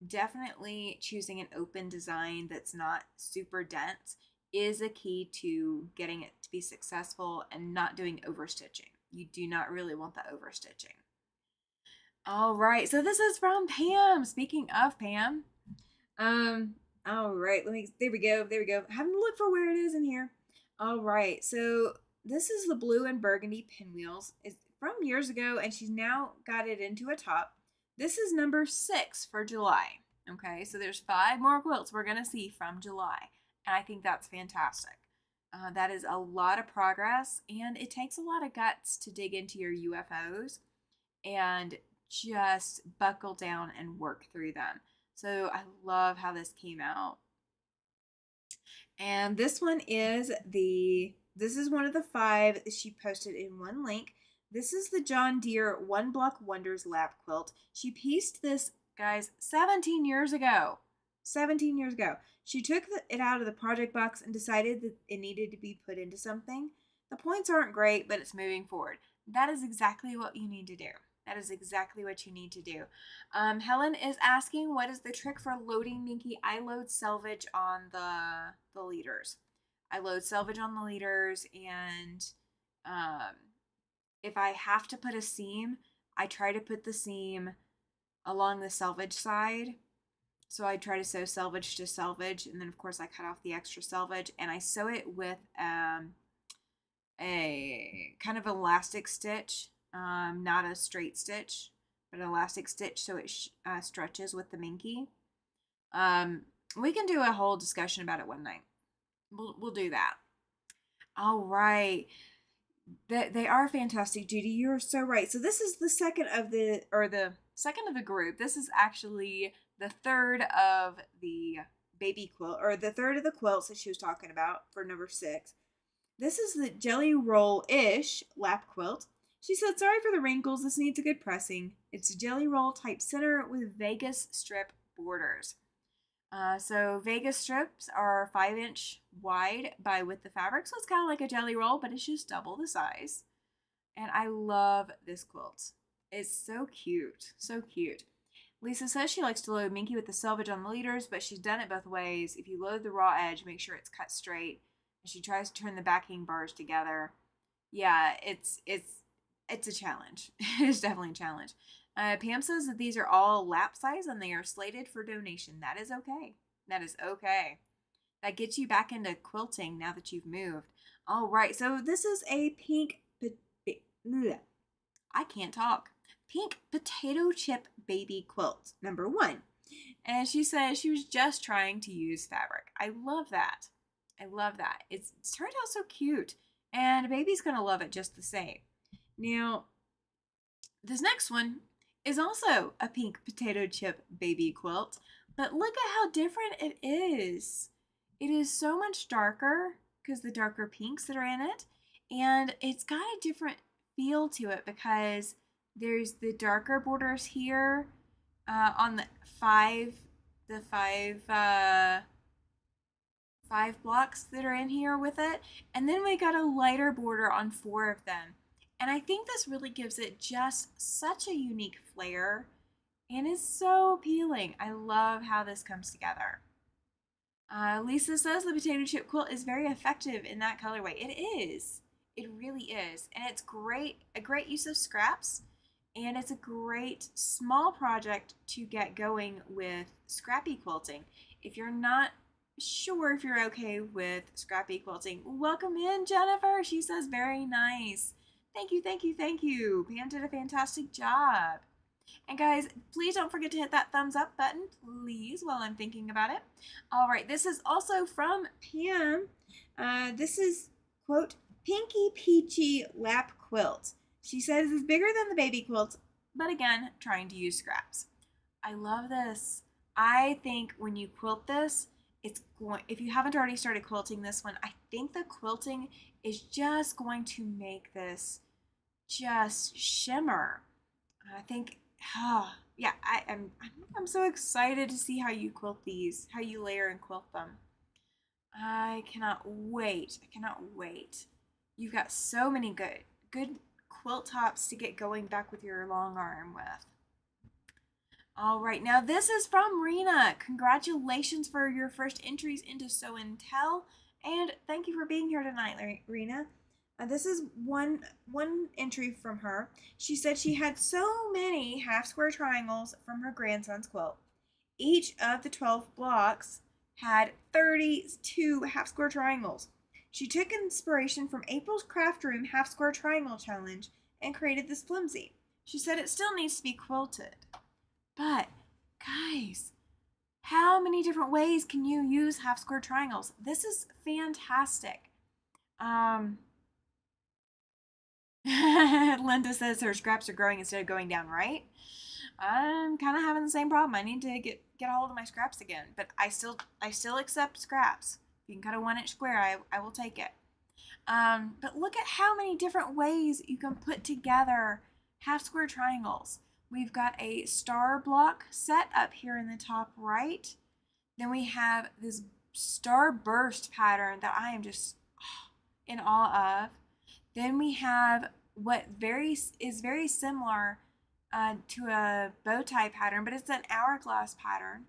definitely choosing an open design that's not super dense is a key to getting it to be successful and not doing overstitching. You do not really want the overstitching. All right, so this is from Pam. Speaking of Pam, all right, there we go. Having to look for where it is in here. All right, so this is the blue and burgundy pinwheels. It's from years ago, and she's now got it into a top. This is number 6 for July. Okay, so there's 5 more quilts we're gonna see from July, and I think that's fantastic. That is a lot of progress, and it takes a lot of guts to dig into your UFOs and just buckle down and work through them. So I love how this came out. And this one is this is one of the 5 that she posted in one link. This is the John Deere One Block Wonders lap quilt. She pieced this, guys, 17 years ago. 17 years ago. She took it out of the project box and decided that it needed to be put into something. The points aren't great, but it's moving forward. That is exactly what you need to do. That is exactly what you need to do. Helen is asking, what is the trick for loading Minky? I load selvage on the leaders. I load selvage on the leaders, and if I have to put a seam, I try to put the seam along the selvage side. So I try to sew selvage to selvage, and then of course I cut off the extra selvage, and I sew it with a kind of elastic stitch, not a straight stitch, but an elastic stitch, so it stretches with the minky. We can do a whole discussion about it one night. We'll do that. All right. They are fantastic, Judy. You're so right. So this is the second of the group. This is actually the third of the baby quilt, or the third of the quilts that she was talking about for number 6. This is the Jelly Roll-ish lap quilt. She said, sorry for the wrinkles. This needs a good pressing. It's a Jelly Roll type center with Vegas strip borders. So Vegas strips are 5-inch wide by width of fabric, so it's kind of like a jelly roll, but it's just double the size. And I love this quilt. It's so cute, so cute. Lisa says she likes to load Minky with the selvage on the leaders, but she's done it both ways. If you load the raw edge, make sure it's cut straight. And she tries to turn the backing bars together. Yeah, it's a challenge. It's definitely a challenge. Pam says that these are all lap size and they are slated for donation. That is okay. That is okay. That gets you back into quilting now that you've moved. All right, so this is a pink, I can't talk. Pink potato chip baby quilt, number 1. And she says she was just trying to use fabric. I love that. I love that. It's turned out so cute. And baby's going to love it just the same. Now, this next one is also a pink potato chip baby quilt, but look at how different it is. It is so much darker because the darker pinks that are in it, and it's got a different feel to it because there's the darker borders here on the five blocks that are in here with it, and then we got a lighter border on 4 of them. And I think this really gives it just such a unique flair and is so appealing. I love how this comes together. Lisa says the potato chip quilt is very effective in that colorway. It is. It really is. And it's a great use of scraps. And it's a great small project to get going with scrappy quilting. If you're not sure if you're okay with scrappy quilting, welcome in, Jennifer. She says very nice. Thank you, thank you, thank you. Pam did a fantastic job. And guys, please don't forget to hit that thumbs up button, please, while I'm thinking about it. All right, this is also from Pam. This is, quote, Pinky Peachy Lap Quilt. She says it's bigger than the baby quilt, but again, trying to use scraps. I love this. I think when you quilt this, if you haven't already started quilting this one, I think the quilting is just going to make this just shimmer. I think, yeah, I'm so excited to see how you quilt these, how you layer and quilt them. I cannot wait. I cannot wait. You've got so many good quilt tops to get going back with your long arm with. All right, now this is from Rena. Congratulations for your first entries into Sew and Tell, and thank you for being here tonight, Rena. This is one entry from her. She said she had so many half square triangles from her grandson's quilt. Each of the 12 blocks had 32 half square triangles. She took inspiration from April's Craft Room Half Square Triangle Challenge and created this flimsy. She said it still needs to be quilted. But, guys, how many different ways can you use half square triangles? This is fantastic. Linda says her scraps are growing instead of going down, right? I'm kind of having the same problem. I need to get a hold of my scraps again, but I still accept scraps. If you can cut a 1-inch square, I will take it. But look at how many different ways you can put together half square triangles. We've got a star block set up here in the top right. Then we have this star burst pattern that I am just in awe of. Then we have what is very similar to a bow tie pattern, but it's an hourglass pattern.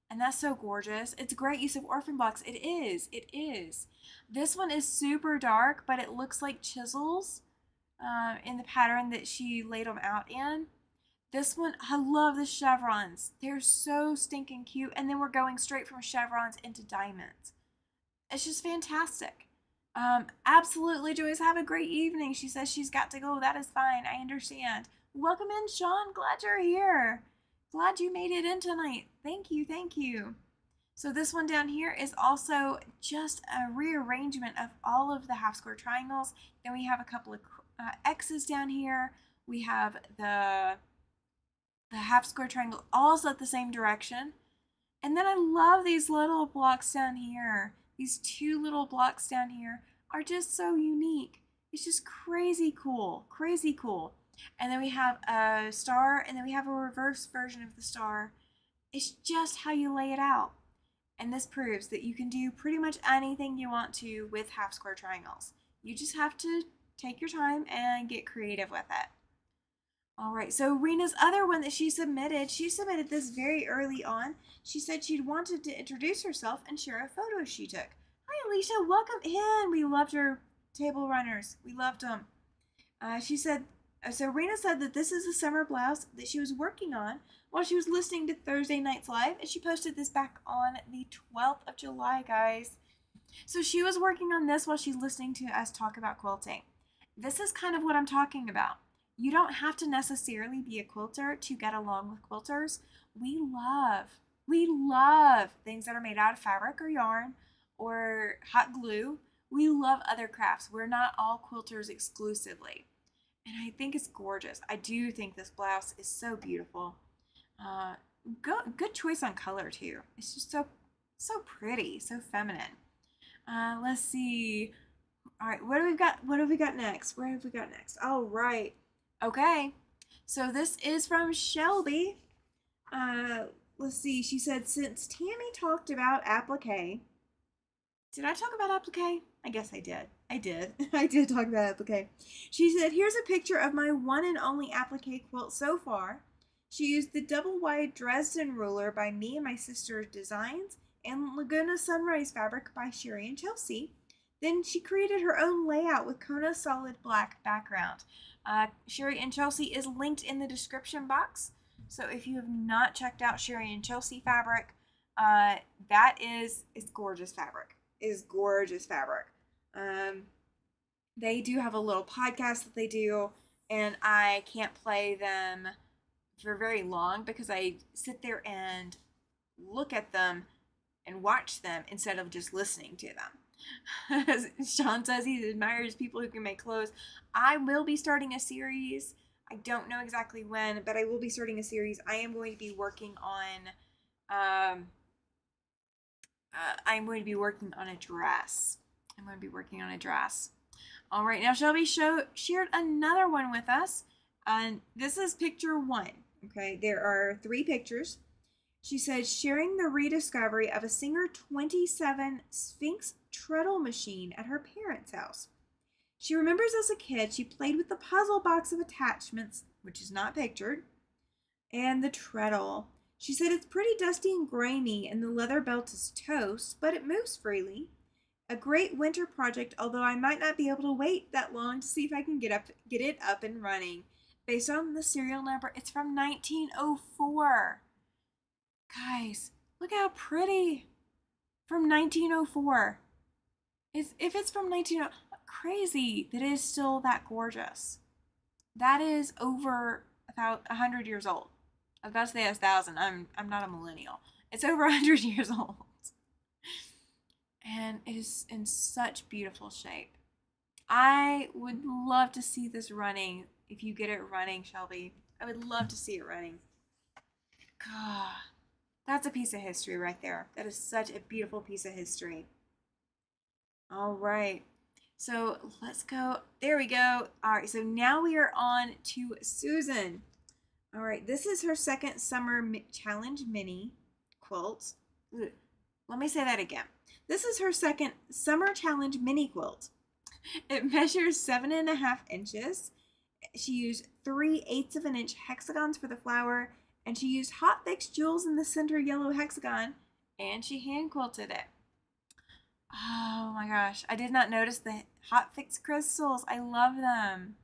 And that's so gorgeous. It's a great use of orphan blocks. It is. It is. This one is super dark, but it looks like chisels. in the pattern that she laid them out in. This one, I love the chevrons. They're so stinking cute. And then we're going straight from chevrons into diamonds. It's just fantastic. Absolutely, Joyce. Have a great evening. She says she's got to go. That is fine. I understand. Welcome in, Sean. Glad you're here. Glad you made it in tonight. Thank you. Thank you. So this one down here is also just a rearrangement of all of the half square triangles. Then we have a couple of X's down here. We have the half square triangle also at the same direction. And then I love these little blocks down here. These two little blocks down here are just so unique. It's just crazy cool, crazy cool. And then we have a star, and then we have a reverse version of the star. It's just how you lay it out. And this proves that you can do pretty much anything you want to with half square triangles. You just have to take your time and get creative with it. All right, so Rena's other one that she submitted this very early on. She said she'd wanted to introduce herself and share a photo she took. Hi, Alicia, welcome in. We loved her table runners. We loved them. She said, so Rena said that this is a summer blouse that she was working on while she was listening to Thursday Night's Live, and she posted this back on the 12th of July, guys. So she was working on this while she's listening to us talk about quilting. This is kind of what I'm talking about. You don't have to necessarily be a quilter to get along with quilters. We love things that are made out of fabric or yarn or hot glue. We love other crafts. We're not all quilters exclusively. And I think it's gorgeous. I do think this blouse is so beautiful. Good choice on color too. It's just so pretty, so feminine. Let's see. All right, what have we got next? Where have we got next? All right. Okay. So this is from Shelby. Let's see. She said, since Tammy talked about applique. Did I talk about applique? I guess I did. I did. I did talk about applique. She said, here's a picture of my one and only applique quilt so far. She used the double wide Dresden ruler by me and my sister's designs and Laguna Sunrise fabric by Sherry and Chelsea. Then she created her own layout with Kona solid black background. Sherry and Chelsea is linked in the description box. So if you have not checked out Sherry and Chelsea fabric, that is gorgeous fabric. Is gorgeous fabric. They do have a little podcast that they do, and I can't play them for very long because I sit there and look at them and watch them instead of just listening to them. Sean says he admires people who can make clothes. I will be starting a series. I don't know exactly when, but I will be starting a series. I am going to be working on I'm going to be working on a dress. All right, now Shelby shared another one with us. And this is picture 1. Okay, there are 3 pictures. She said, sharing the rediscovery of a Singer 27 Sphinx treadle machine at her parents' house. She remembers as a kid she played with the puzzle box of attachments, which is not pictured, and the treadle. She said it's pretty dusty and grimy and the leather belt is toast, but it moves freely. A great winter project, although I might not be able to wait that long to see if I can get it up and running. Based on the serial number, it's from 1904. Guys, look how pretty. From 1904. If it's from 1904, crazy that it is still that gorgeous. That is over about 100 years old. I was about to say 1,000. I'm not a millennial. It's over 100 years old. And it is in such beautiful shape. I would love to see this running. If you get it running, Shelby, I would love to see it running. God, that's a piece of history right there. That is such a beautiful piece of history. All right. So let's go. There we go. All right. So now we are on to Susan. All right. This is her second summer challenge mini quilt. Let me say that again. This is her second summer challenge mini quilt. It measures 7.5 inches. She used 3/8 of an inch hexagons for the flower, and she used hot fix jewels in the center yellow hexagon, and she hand quilted it. Oh my gosh, I did not notice the hot fix crystals. I love them.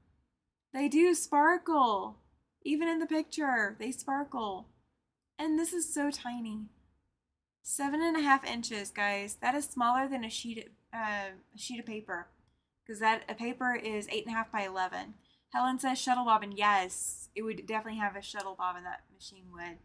They do sparkle. Even in the picture, they sparkle. And this is so tiny. 7.5 inches, guys. That is smaller than a sheet of paper, because that a paper is 8.5 by 11. Helen says shuttle bobbin. Yes, it would definitely have a shuttle bobbin. That machine would.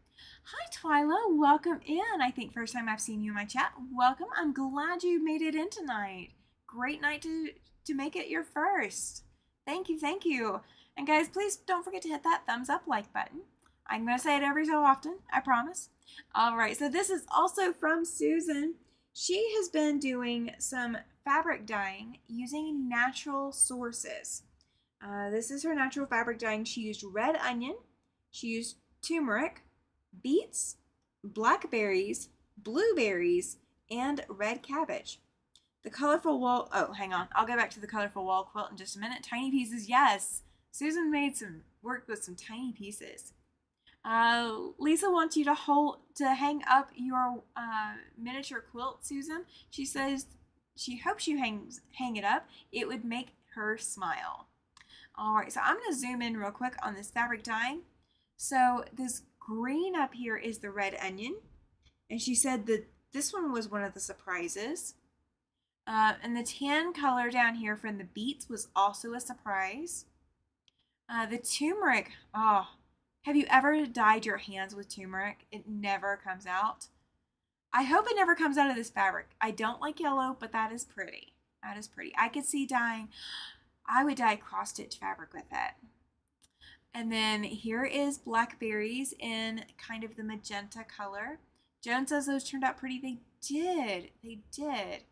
Hi, Twyla. Welcome in. I think first time I've seen you in my chat. Welcome. I'm glad you made it in tonight. Great night to make it your first. Thank you, thank you. And guys, please don't forget to hit that thumbs up like button. I'm going to say it every so often, I promise. All right, so this is also from Susan. She has been doing some fabric dyeing using natural sources. This is her natural fabric dyeing. She used red onion, she used turmeric, beets, blackberries, blueberries, and red cabbage. The colorful wall, oh, hang on. I'll go back to the colorful wall quilt in just a minute. Tiny pieces, yes. Susan made some work with some tiny pieces. Lisa wants you to hang up your miniature quilt, Susan. She says she hopes you hang it up. It would make her smile. All right, so I'm going to zoom in real quick on this fabric dyeing. So this green up here is the red onion, and she said that this one was one of the surprises. And the tan color down here from the beets was also a surprise. The turmeric, oh, have you ever dyed your hands with turmeric? It never comes out. I hope it never comes out of this fabric. I don't like yellow, but that is pretty. That is pretty. I could see dyeing, I would dye cross-stitch fabric with it. And then here is blackberries in kind of the magenta color. Joan says those turned out pretty. They did. They did.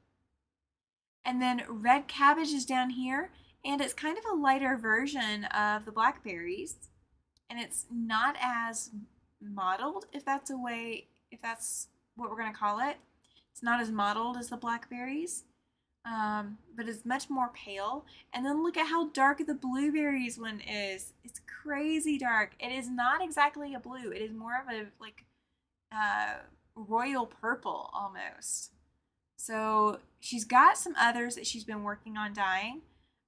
And then red cabbage is down here, and it's kind of a lighter version of the blackberries. And it's not as mottled, if that's what we're going to call it. It's not as mottled as the blackberries, but it's much more pale. And then look at how dark the blueberries one is. It's crazy dark. It is not exactly a blue. It is more of a like royal purple almost. So she's got some others that she's been working on dyeing,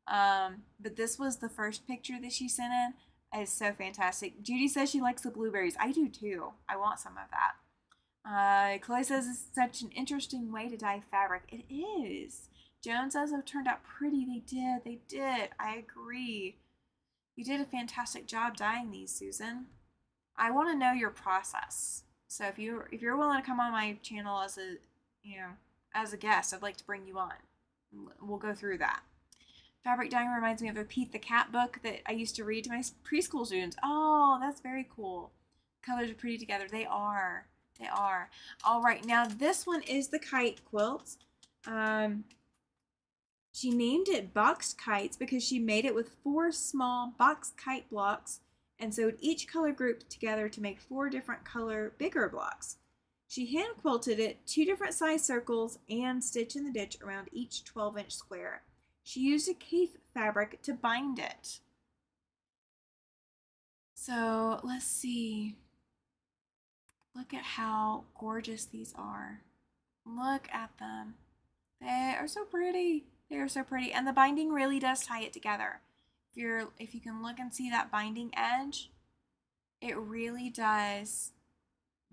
but this was the first picture that she sent in. It's so fantastic. Judy says she likes the blueberries. I do too. I want some of that. Chloe says it's such an interesting way to dye fabric. It is. Joan says it turned out pretty. They did. They did. I agree. You did a fantastic job dyeing these, Susan. I want to know your process. So if you're willing to come on my channel as a guest, I'd like to bring you on. We'll go through that. Fabric dyeing reminds me of a Pete the Cat book that I used to read to my preschool students. Oh, that's very cool. Colors are pretty together. They are. They are. All right, now this one is the kite quilt. She named it Boxed Kites because she made it with 4 small box kite blocks and sewed each color group together to make 4 different color bigger blocks. She hand quilted it 2 different size circles and stitch in the ditch around each 12-inch square. She used a Kaffe fabric to bind it. So let's see. Look at how gorgeous these are. Look at them. They are so pretty. They are so pretty. And the binding really does tie it together. If you can look and see that binding edge, it really does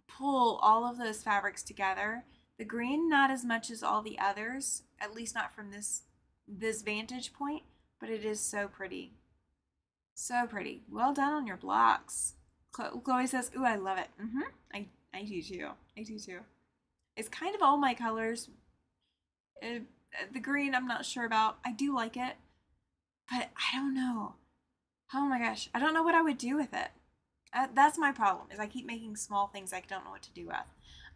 pull all of those fabrics together. The green, not as much as all the others, at least not from this vantage point, but it is so pretty. So pretty. Well done on your blocks. Chloe says, ooh, I love it. I do too. I do too. It's kind of all my colors. The green, I'm not sure about. I do like it, but I don't know. Oh my gosh. I don't know what I would do with it. That's my problem, is I keep making small things I don't know what to do with.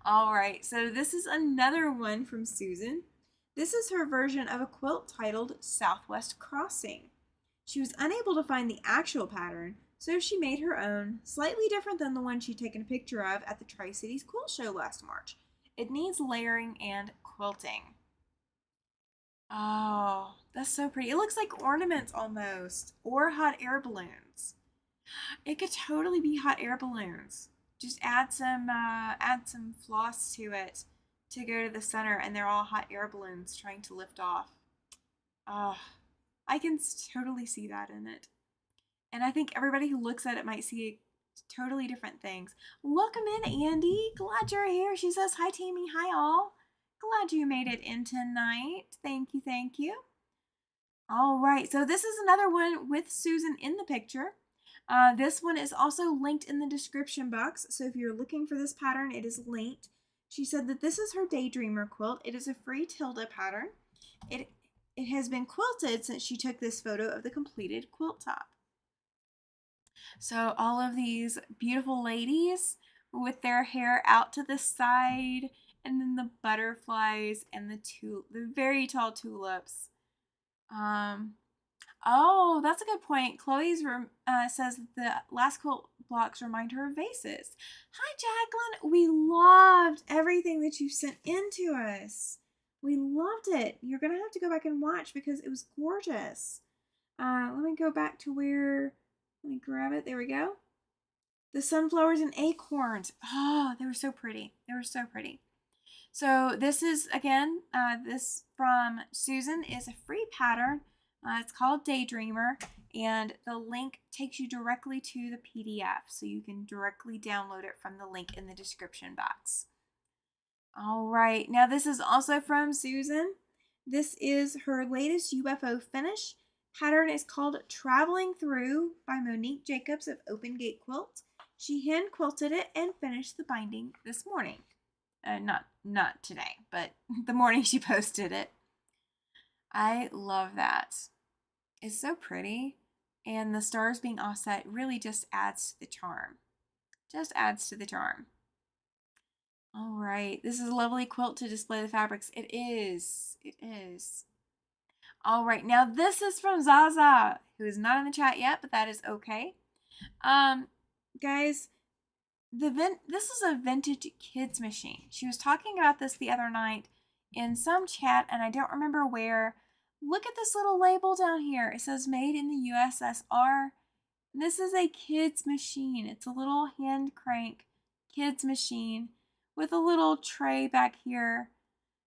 All right, so this is another one from Susan. This is her version of a quilt titled Southwest Crossing. She was unable to find the actual pattern, so she made her own, slightly different than the one she'd taken a picture of at the Tri-Cities Quilt Show last March. It needs layering and quilting. Oh, that's so pretty. It looks like ornaments almost, or hot air balloons. It could totally be hot air balloons. Just add some floss to it to go to the center, and they're all hot air balloons trying to lift off. I can totally see that in it. And I think everybody who looks at it might see totally different things. Welcome in, Andy. Glad you're here. She says, hi, Tammy. Hi, all. Glad you made it in tonight. Thank you, thank you. All right, so this is another one with Susan in the picture. This one is also linked in the description box, so if you're looking for this pattern, it is linked. She said that this is her Daydreamer quilt. It is a free tilde pattern. It has been quilted since she took this photo of the completed quilt top. So all of these beautiful ladies with their hair out to the side, and then the butterflies and the very tall tulips. Oh, that's a good point. Chloe's says that the last quilt blocks remind her of vases. Hi, Jacqueline. We loved everything that you sent in to us. We loved it. You're going to have to go back and watch because it was gorgeous. Let me go back to let me grab it. There we go. The sunflowers and acorns. Oh, they were so pretty. They were so pretty. So this is, again, this from Susan is a free pattern. It's called Daydreamer, and the link takes you directly to the PDF, so you can directly download it from the link in the description box. All right, now this is also from Susan. This is her latest UFO finish. Pattern is called Traveling Through by Monique Jacobs of Open Gate Quilt. She hand quilted it and finished the binding this morning. Not today, but the morning she posted it. I love that. It's so pretty, and the stars being offset really just adds to the charm. Just adds to the charm. All right, this is a lovely quilt to display the fabrics. It is. It is. All right, now this is from Zaza, who is not in the chat yet, but that is okay. Guys, this is a vintage kids machine. She was talking about this the other night in some chat, and I don't remember where. Look at this little label down here. It says made in the USSR. This is a kids machine. It's a little hand crank kids machine with a little tray back here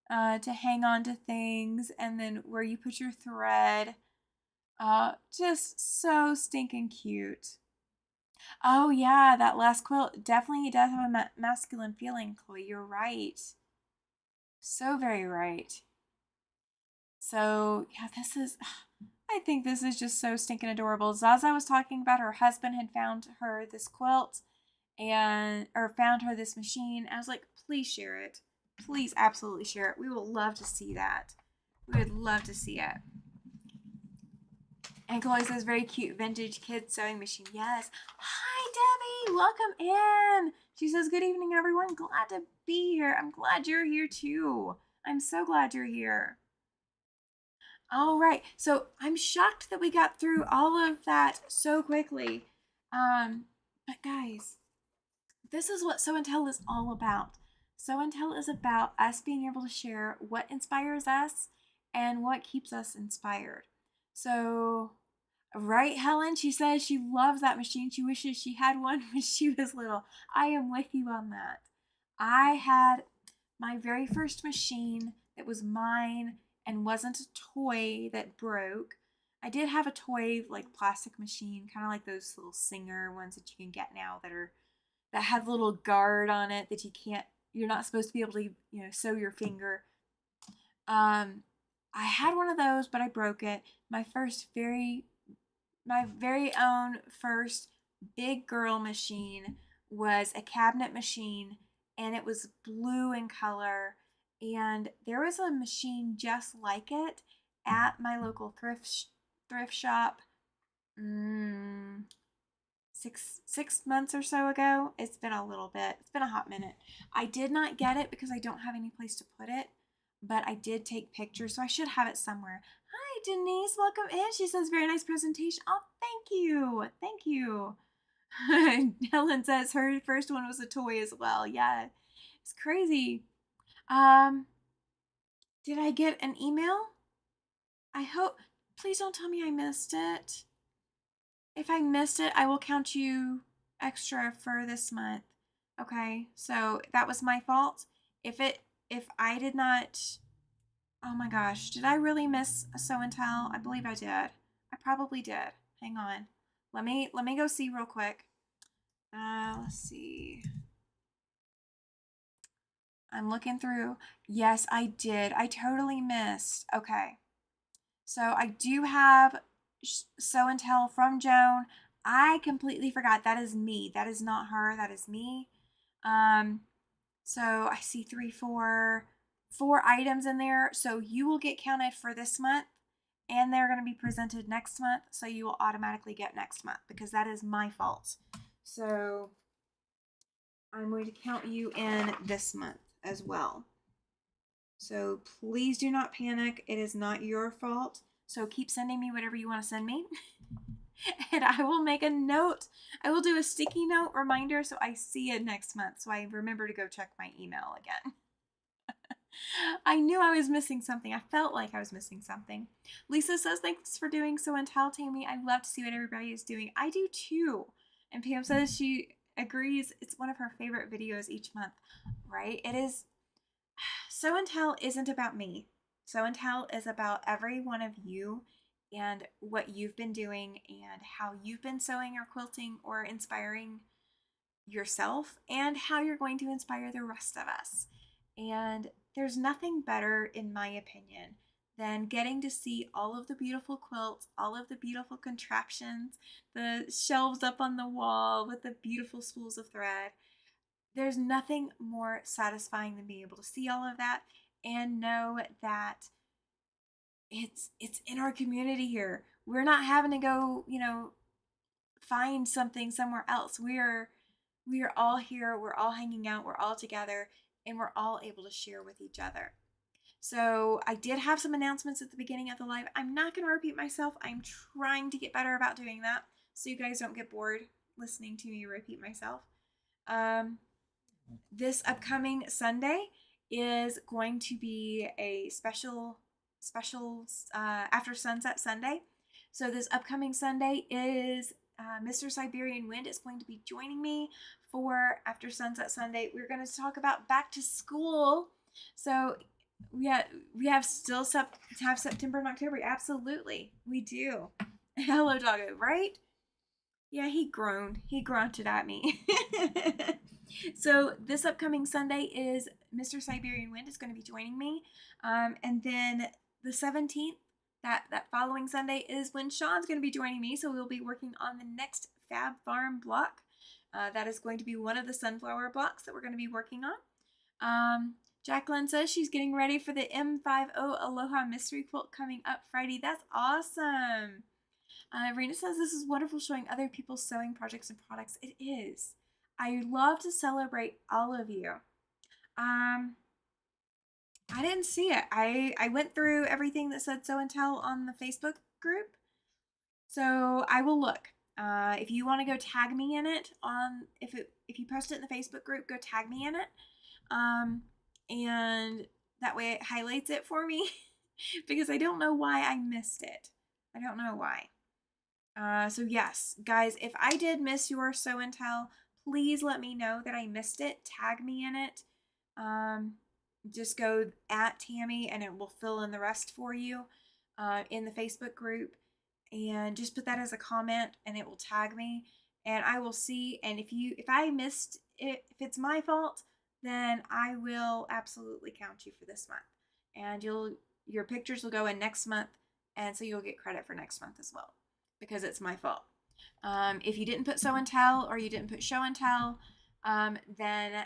to hang on to things, and then where you put your thread. Just so stinking cute. Oh yeah, that last quilt definitely does have a masculine feeling, Chloe. You're right. So very right. So yeah, I think this is just so stinking adorable. Zaza was talking about her husband had found her this quilt or found her this machine. I was like, please share it. Please absolutely share it. We will love to see that. We would love to see it. And Chloe says, very cute vintage kids sewing machine. Yes. Hi, Debbie. Welcome in. She says, good evening, everyone. Glad to be here. I'm glad you're here, too. I'm so glad you're here. All right. So I'm shocked that we got through all of that so quickly. But guys, this is what Sew and Tell is all about. Sew and Tell is about us being able to share what inspires us and what keeps us inspired. So, right, Helen? She says she loves that machine. She wishes she had one when she was little. I am with you on that. I had my very first machine that was mine and wasn't a toy that broke. I did have a toy like plastic machine, kind of like those little Singer ones that you can get now that have a little guard on it that you're not supposed to be able to, sew your finger. I had one of those, but I broke it. My very own first big girl machine was a cabinet machine, and it was blue in color, and there was a machine just like it at my local thrift shop 6 months or so ago. It's been a little bit. It's been a hot minute. I did not get it because I don't have any place to put it, but I did take pictures, so I should have it somewhere. Hi, Denise. Welcome in. She says, very nice presentation. Oh, thank you. Thank you. Helen says her first one was a toy as well. Yeah, it's crazy. Did I get an email? I hope. Please don't tell me I missed it. If I missed it, I will count you extra for this month. Okay, so that was my fault. If I did not, oh my gosh, did I really miss a Sew and Tell? I believe I did. I probably did. Hang on. Let me go see real quick. Let's see. I'm looking through. Yes, I did. I totally missed. Okay. So I do have show and tell from Joan. I completely forgot. That is me. That is not her. That is me. Um, so I see four items in there. So you will get counted for this month and they're going to be presented next month. So you will automatically get next month because that is my fault. So I'm going to count you in this month as well. So please do not panic. It is not your fault. So keep sending me whatever you want to send me. And I will make a note. I will do a sticky note reminder so I see it next month. So I remember to go check my email again. I knew I was missing something. I felt like I was missing something. Lisa says, thanks for doing so and tell Tammy. I love to see what everybody is doing. I do too. And Pam says she agrees it's one of her favorite videos each month, right? It is. Sew and Tell isn't about me. Sew and Tell is about every one of you and what you've been doing and how you've been sewing or quilting or inspiring yourself and how you're going to inspire the rest of us. And there's nothing better, in my opinion, than getting to see all of the beautiful quilts, all of the beautiful contraptions, the shelves up on the wall with the beautiful spools of thread. There's nothing more satisfying than being able to see all of that and know that it's in our community here. We're not having to go, find something somewhere else. We are all here, we're all hanging out, we're all together, and we're all able to share with each other. So I did have some announcements at the beginning of the live. I'm not going to repeat myself. I'm trying to get better about doing that so you guys don't get bored listening to me repeat myself. This upcoming Sunday is going to be a special after sunset Sunday. So this upcoming Sunday is Mr. Siberian Wind is going to be joining me for After Sunset Sunday. We're going to talk about back to school. So we have still to have September and October. Absolutely, we do. Hello, doggo. Right? Yeah, he groaned. He grunted at me. So this upcoming Sunday is Mr. Siberian Wind is going to be joining me. And then the 17th, that following Sunday is when Sean's going to be joining me. So we'll be working on the next Fab Farm block. That is going to be one of the sunflower blocks that we're going to be working on. Jacqueline says she's getting ready for the M50 Aloha Mystery Quilt coming up Friday. That's awesome. Rena says this is wonderful showing other people's sewing projects and products. It is. I love to celebrate all of you. I didn't see it. I went through everything that said Sew and Tell on the Facebook group. So I will look. If you want to go tag me in it if you post it in the Facebook group, go tag me in it. And that way it highlights it for me because I don't know why I missed it. I don't know why. So yes, guys, if I did miss your Sew and Tell, please let me know that I missed it. Tag me in it. Just go at Tammy and it will fill in the rest for you in the Facebook group. And just put that as a comment and it will tag me and I will see. And if I missed it, if it's my fault, then I will absolutely count you for this month. And your pictures will go in next month. And so you'll get credit for next month as well because it's my fault. If you didn't put Sew and Tell or you didn't put Show and Tell, then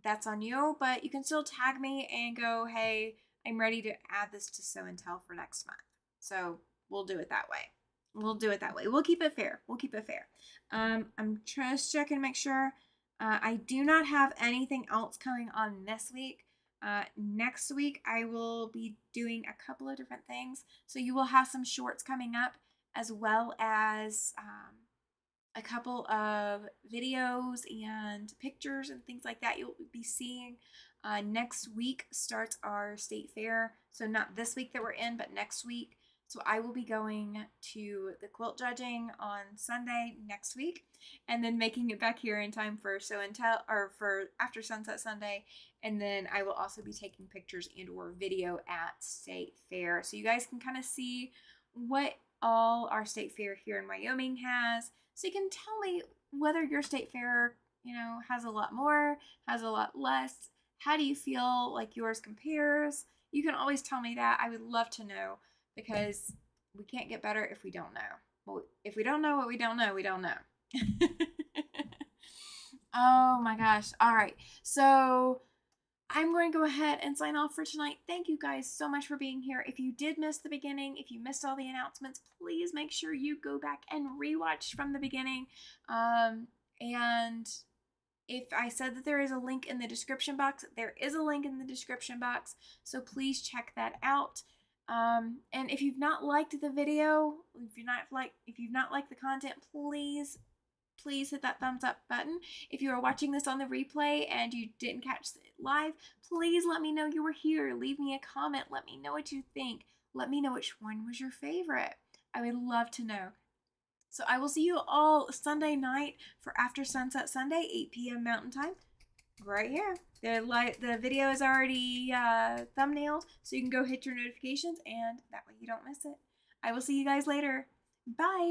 that's on you. But you can still tag me and go, hey, I'm ready to add this to Sew and Tell for next month. So we'll do it that way. We'll keep it fair. I'm just checking to make sure. I do not have anything else coming on this week. Next week, I will be doing a couple of different things. So you will have some shorts coming up as well as a couple of videos and pictures and things like that you'll be seeing. Next week starts our state fair. So not this week that we're in, but next week. So I will be going to the quilt judging on Sunday next week and then making it back here in time for Show and Tell or for After Sunset Sunday. And then I will also be taking pictures and or video at State Fair. So you guys can kind of see what all our State Fair here in Wyoming has. so you can tell me whether your state fair, has a lot more, has a lot less. How do you feel like yours compares? You can always tell me that. I would love to know because we can't get better if we don't know. Well, if we don't know what we don't know, we don't know. Oh my gosh. All right. So I'm going to go ahead and sign off for tonight. Thank you guys so much for being here. If you did miss the beginning, if you missed all the announcements, please make sure you go back and rewatch from the beginning. And if I said that there is a link in the description box, there is a link in the description box. So please check that out. And if you've not liked the video, if you've not liked the content, please hit that thumbs up button. If you are watching this on the replay and you didn't catch it live, please let me know you were here. Leave me a comment. Let me know what you think. Let me know which one was your favorite. I would love to know. So I will see you all Sunday night for After Sunset Sunday, 8 p.m. Mountain Time, right here. The video is already thumbnailed, so you can go hit your notifications, and that way you don't miss it. I will see you guys later. Bye.